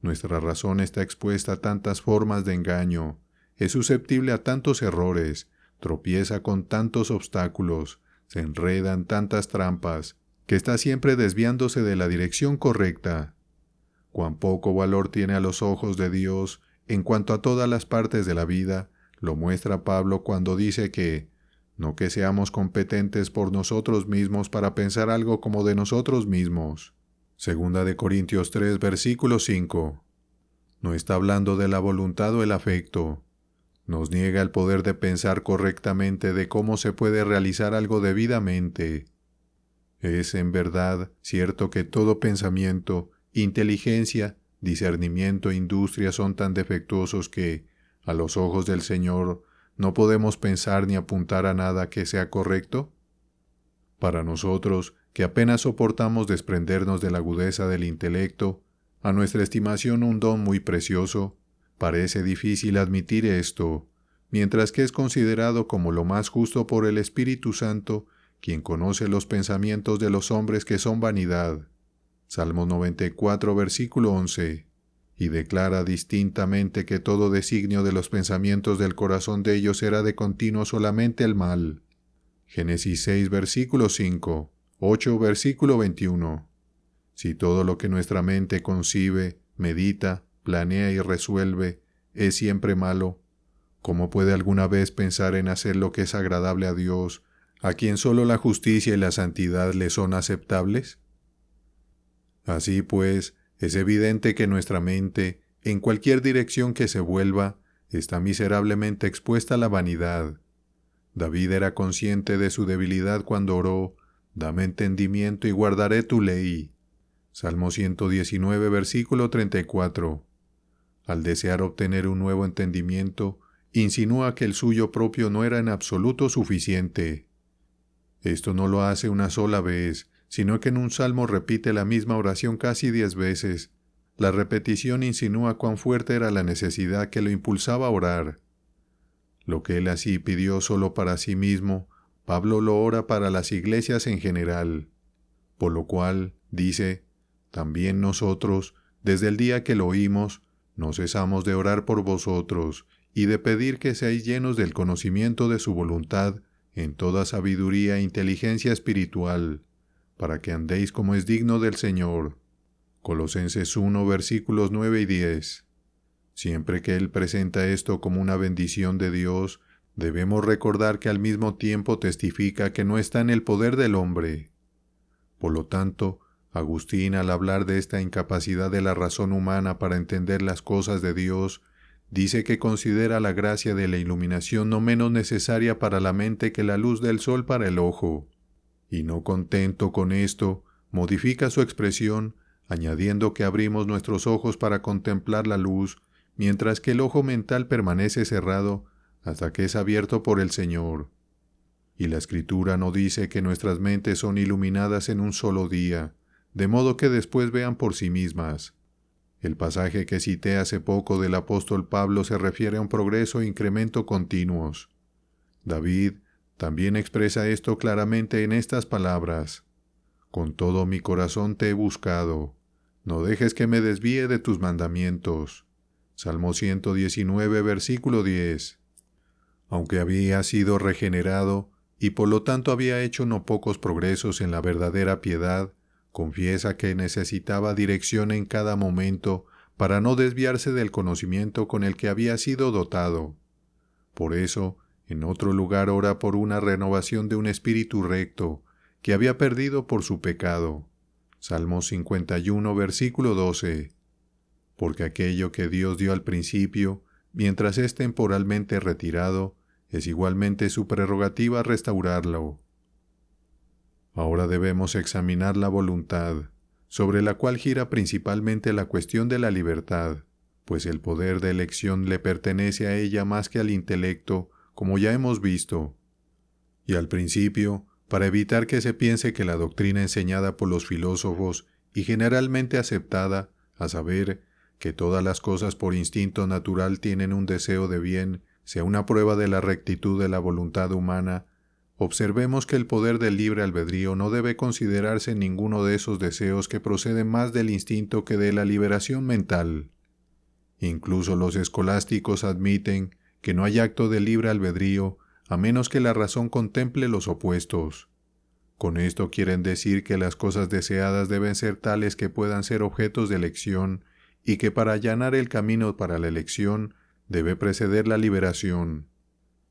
Nuestra razón está expuesta a tantas formas de engaño, es susceptible a tantos errores, tropieza con tantos obstáculos, se enreda en tantas trampas, que está siempre desviándose de la dirección correcta. Cuán poco valor tiene a los ojos de Dios en cuanto a todas las partes de la vida, lo muestra Pablo cuando dice que, no que seamos competentes por nosotros mismos para pensar algo como de nosotros mismos, Segunda de Corintios 3, versículo 5. No está hablando de la voluntad o el afecto. Nos niega el poder de pensar correctamente de cómo se puede realizar algo debidamente. Es, en verdad, cierto que todo pensamiento, inteligencia, discernimiento e industria son tan defectuosos que, a los ojos del Señor, no podemos pensar ni apuntar a nada que sea correcto. Para nosotros, que apenas soportamos desprendernos de la agudeza del intelecto, a nuestra estimación un don muy precioso, parece difícil admitir esto, mientras que es considerado como lo más justo por el Espíritu Santo, quien conoce los pensamientos de los hombres que son vanidad. Salmo 94, versículo 11, y declara distintamente que todo designio de los pensamientos del corazón de ellos era de continuo solamente el mal. Génesis 6, versículo 5, 8, versículo 21. Si todo lo que nuestra mente concibe, medita, planea y resuelve es siempre malo, ¿cómo puede alguna vez pensar en hacer lo que es agradable a Dios, a quien solo la justicia y la santidad le son aceptables? Así pues, es evidente que nuestra mente, en cualquier dirección que se vuelva, está miserablemente expuesta a la vanidad. David era consciente de su debilidad cuando oró: «Dame entendimiento y guardaré tu ley». Salmo 119, versículo 34. Al desear obtener un nuevo entendimiento, insinúa que el suyo propio no era en absoluto suficiente. Esto no lo hace una sola vez, sino que en un salmo repite la misma oración casi 10 veces. La repetición insinúa cuán fuerte era la necesidad que lo impulsaba a orar. Lo que él así pidió solo para sí mismo, Pablo lo ora para las iglesias en general. Por lo cual, dice, también nosotros, desde el día que lo oímos, no cesamos de orar por vosotros y de pedir que seáis llenos del conocimiento de su voluntad en toda sabiduría e inteligencia espiritual, para que andéis como es digno del Señor. Colosenses 1, versículos 9 y 10. Siempre que Él presenta esto como una bendición de Dios, debemos recordar que al mismo tiempo testifica que no está en el poder del hombre. Por lo tanto, Agustín, al hablar de esta incapacidad de la razón humana para entender las cosas de Dios, dice que considera la gracia de la iluminación no menos necesaria para la mente que la luz del sol para el ojo. Y no contento con esto, modifica su expresión, añadiendo que abrimos nuestros ojos para contemplar la luz, mientras que el ojo mental permanece cerrado hasta que es abierto por el Señor. Y la Escritura no dice que nuestras mentes son iluminadas en un solo día, de modo que después vean por sí mismas. El pasaje que cité hace poco del apóstol Pablo se refiere a un progreso e incremento continuos. David también expresa esto claramente en estas palabras: «Con todo mi corazón te he buscado, no dejes que me desvíe de tus mandamientos». Salmo 119, versículo 10. Aunque había sido regenerado y por lo tanto había hecho no pocos progresos en la verdadera piedad, confiesa que necesitaba dirección en cada momento para no desviarse del conocimiento con el que había sido dotado. Por eso, en otro lugar ora por una renovación de un espíritu recto, que había perdido por su pecado. Salmo 51, versículo 12. Porque aquello que Dios dio al principio, mientras es temporalmente retirado, es igualmente su prerrogativa restaurarlo. Ahora debemos examinar la voluntad, sobre la cual gira principalmente la cuestión de la libertad, pues el poder de elección le pertenece a ella más que al intelecto, como ya hemos visto. Y al principio, para evitar que se piense que la doctrina enseñada por los filósofos y generalmente aceptada, a saber, que todas las cosas por instinto natural tienen un deseo de bien, sea una prueba de la rectitud de la voluntad humana, observemos que el poder del libre albedrío no debe considerarse ninguno de esos deseos que proceden más del instinto que de la liberación mental. Incluso los escolásticos admiten que no hay acto de libre albedrío a menos que la razón contemple los opuestos. Con esto quieren decir que las cosas deseadas deben ser tales que puedan ser objetos de elección y que para allanar el camino para la elección debe preceder la liberación.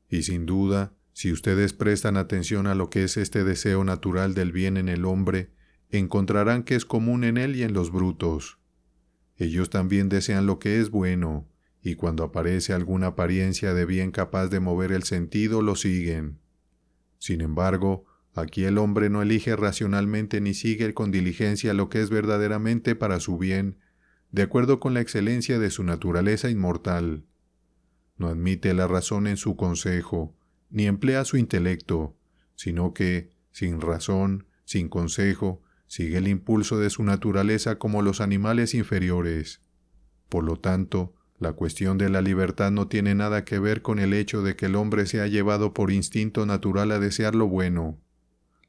Y sin duda, si ustedes prestan atención a lo que es este deseo natural del bien en el hombre, encontrarán que es común en él y en los brutos. Ellos también desean lo que es bueno, y cuando aparece alguna apariencia de bien capaz de mover el sentido, lo siguen. Sin embargo, aquí el hombre no elige racionalmente ni sigue con diligencia lo que es verdaderamente para su bien, de acuerdo con la excelencia de su naturaleza inmortal. No admite la razón en su consejo, ni emplea su intelecto, sino que, sin razón, sin consejo, sigue el impulso de su naturaleza como los animales inferiores. Por lo tanto, la cuestión de la libertad no tiene nada que ver con el hecho de que el hombre sea llevado por instinto natural a desear lo bueno.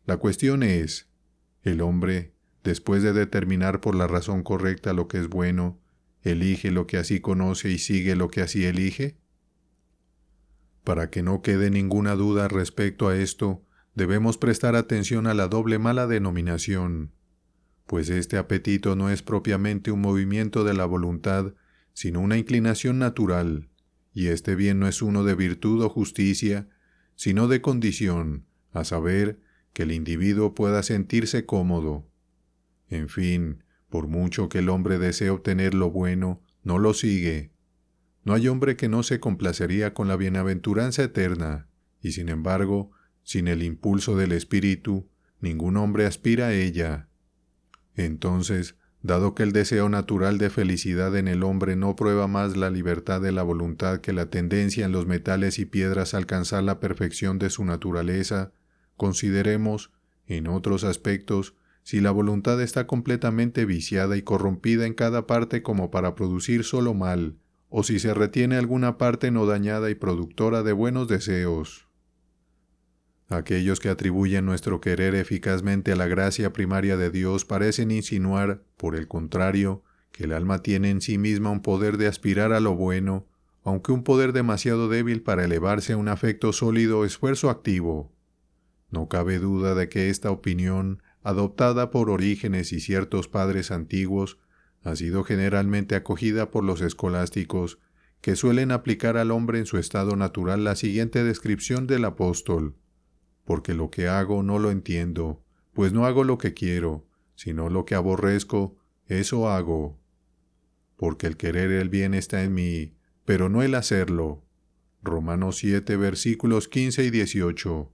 La cuestión es, ¿el hombre, después de determinar por la razón correcta lo que es bueno, elige lo que así conoce y sigue lo que así elige? Para que no quede ninguna duda respecto a esto, debemos prestar atención a la doble mala denominación, pues este apetito no es propiamente un movimiento de la voluntad, sino una inclinación natural, y este bien no es uno de virtud o justicia, sino de condición, a saber, que el individuo pueda sentirse cómodo. En fin, por mucho que el hombre desee obtener lo bueno, no lo sigue. No hay hombre que no se complacería con la bienaventuranza eterna, y sin embargo, sin el impulso del espíritu, ningún hombre aspira a ella. Entonces, dado que el deseo natural de felicidad en el hombre no prueba más la libertad de la voluntad que la tendencia en los metales y piedras a alcanzar la perfección de su naturaleza, consideremos, en otros aspectos, si la voluntad está completamente viciada y corrompida en cada parte como para producir solo mal, o si se retiene alguna parte no dañada y productora de buenos deseos. Aquellos que atribuyen nuestro querer eficazmente a la gracia primaria de Dios parecen insinuar, por el contrario, que el alma tiene en sí misma un poder de aspirar a lo bueno, aunque un poder demasiado débil para elevarse a un afecto sólido o esfuerzo activo. No cabe duda de que esta opinión, adoptada por Orígenes y ciertos padres antiguos, ha sido generalmente acogida por los escolásticos, que suelen aplicar al hombre en su estado natural la siguiente descripción del apóstol: porque lo que hago no lo entiendo, pues no hago lo que quiero, sino lo que aborrezco, eso hago. Porque el querer el bien está en mí, pero no el hacerlo. Romanos 7, versículos 15 y 18.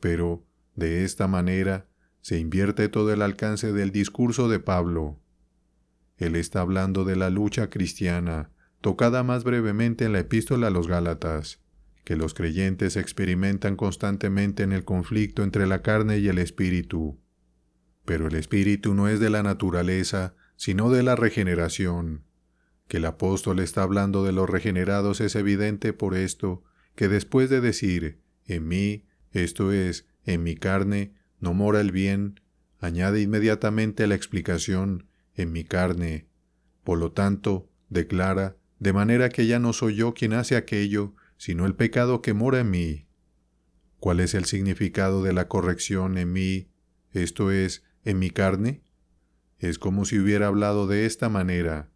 Pero, de esta manera, se invierte todo el alcance del discurso de Pablo. Él está hablando de la lucha cristiana, tocada más brevemente en la epístola a los Gálatas, que los creyentes experimentan constantemente en el conflicto entre la carne y el espíritu. Pero el espíritu no es de la naturaleza, sino de la regeneración. Que el apóstol está hablando de los regenerados es evidente por esto, que después de decir, en mí, esto es, en mi carne, no mora el bien, añade inmediatamente la explicación, en mi carne. Por lo tanto, declara, de manera que ya no soy yo quien hace aquello, sino el pecado que mora en mí. ¿Cuál es el significado de la corrección en mí, esto es, en mi carne? Es como si hubiera hablado de esta manera: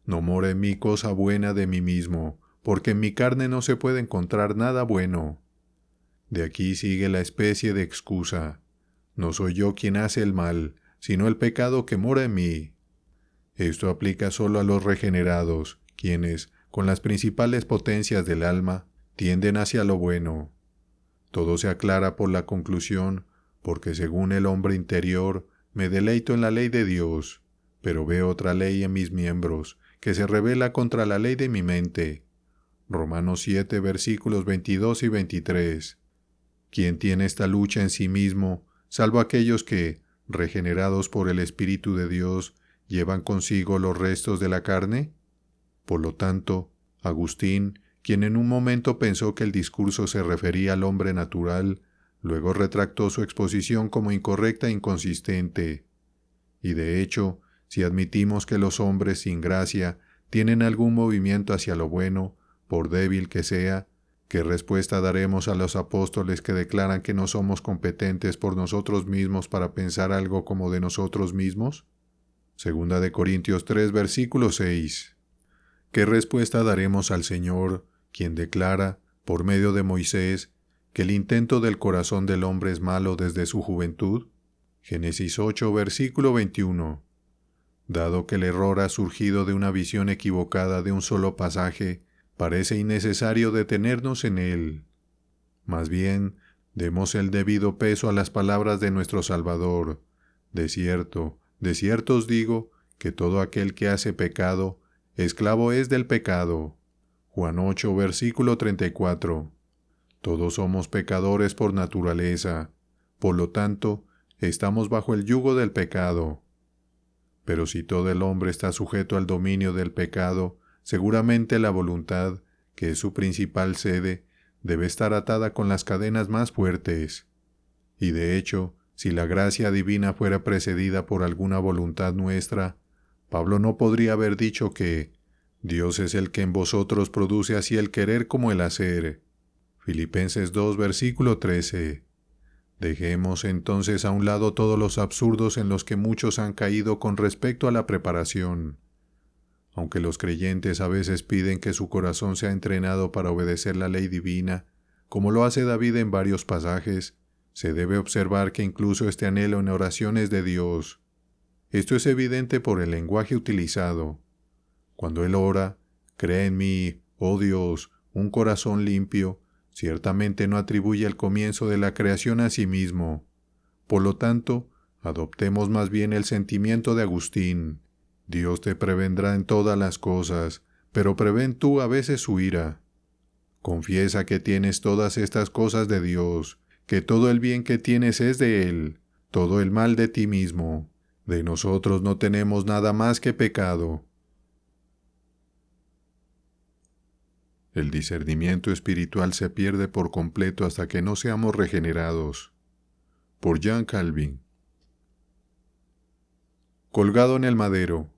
no mora en mí cosa buena de mí mismo, porque en mi carne no se puede encontrar nada bueno. De aquí sigue la especie de excusa: no soy yo quien hace el mal, sino el pecado que mora en mí. Esto aplica solo a los regenerados, quienes, con las principales potencias del alma, tienden hacia lo bueno. Todo se aclara por la conclusión: porque según el hombre interior, me deleito en la ley de Dios, pero veo otra ley en mis miembros, que se rebela contra la ley de mi mente. Romanos 7, versículos 22 y 23. ¿Quién tiene esta lucha en sí mismo, salvo aquellos que, regenerados por el Espíritu de Dios, llevan consigo los restos de la carne? Por lo tanto, Agustín, quien en un momento pensó que el discurso se refería al hombre natural, luego retractó su exposición como incorrecta e inconsistente. Y de hecho, si admitimos que los hombres sin gracia tienen algún movimiento hacia lo bueno, por débil que sea, ¿qué respuesta daremos a los apóstoles que declaran que no somos competentes por nosotros mismos para pensar algo como de nosotros mismos? Segunda de Corintios 3, versículo 6. ¿Qué respuesta daremos al Señor, quien declara, por medio de Moisés, que el intento del corazón del hombre es malo desde su juventud? Génesis 8, versículo 21. Dado que el error ha surgido de una visión equivocada de un solo pasaje, parece innecesario detenernos en él. Más bien, demos el debido peso a las palabras de nuestro Salvador. De cierto os digo, que todo aquel que hace pecado, esclavo es del pecado. Juan 8, versículo 34. Todos somos pecadores por naturaleza, por lo tanto, estamos bajo el yugo del pecado. Pero si todo el hombre está sujeto al dominio del pecado, seguramente la voluntad, que es su principal sede, debe estar atada con las cadenas más fuertes. Y de hecho, si la gracia divina fuera precedida por alguna voluntad nuestra, Pablo no podría haber dicho que Dios es el que en vosotros produce así el querer como el hacer. Filipenses 2, versículo 13. Dejemos entonces a un lado todos los absurdos en los que muchos han caído con respecto a la preparación. Aunque los creyentes a veces piden que su corazón sea entrenado para obedecer la ley divina, como lo hace David en varios pasajes, se debe observar que incluso este anhelo en oraciones de Dios. Esto es evidente por el lenguaje utilizado. Cuando él ora, crea en mí, oh Dios, un corazón limpio, ciertamente no atribuye el comienzo de la creación a sí mismo. Por lo tanto, adoptemos más bien el sentimiento de Agustín. Dios te prevendrá en todas las cosas, pero prevén tú a veces su ira. Confiesa que tienes todas estas cosas de Dios, que todo el bien que tienes es de Él, todo el mal de ti mismo. De nosotros no tenemos nada más que pecado. El discernimiento espiritual se pierde por completo hasta que no seamos regenerados. Por John Calvin. Colgado en el madero.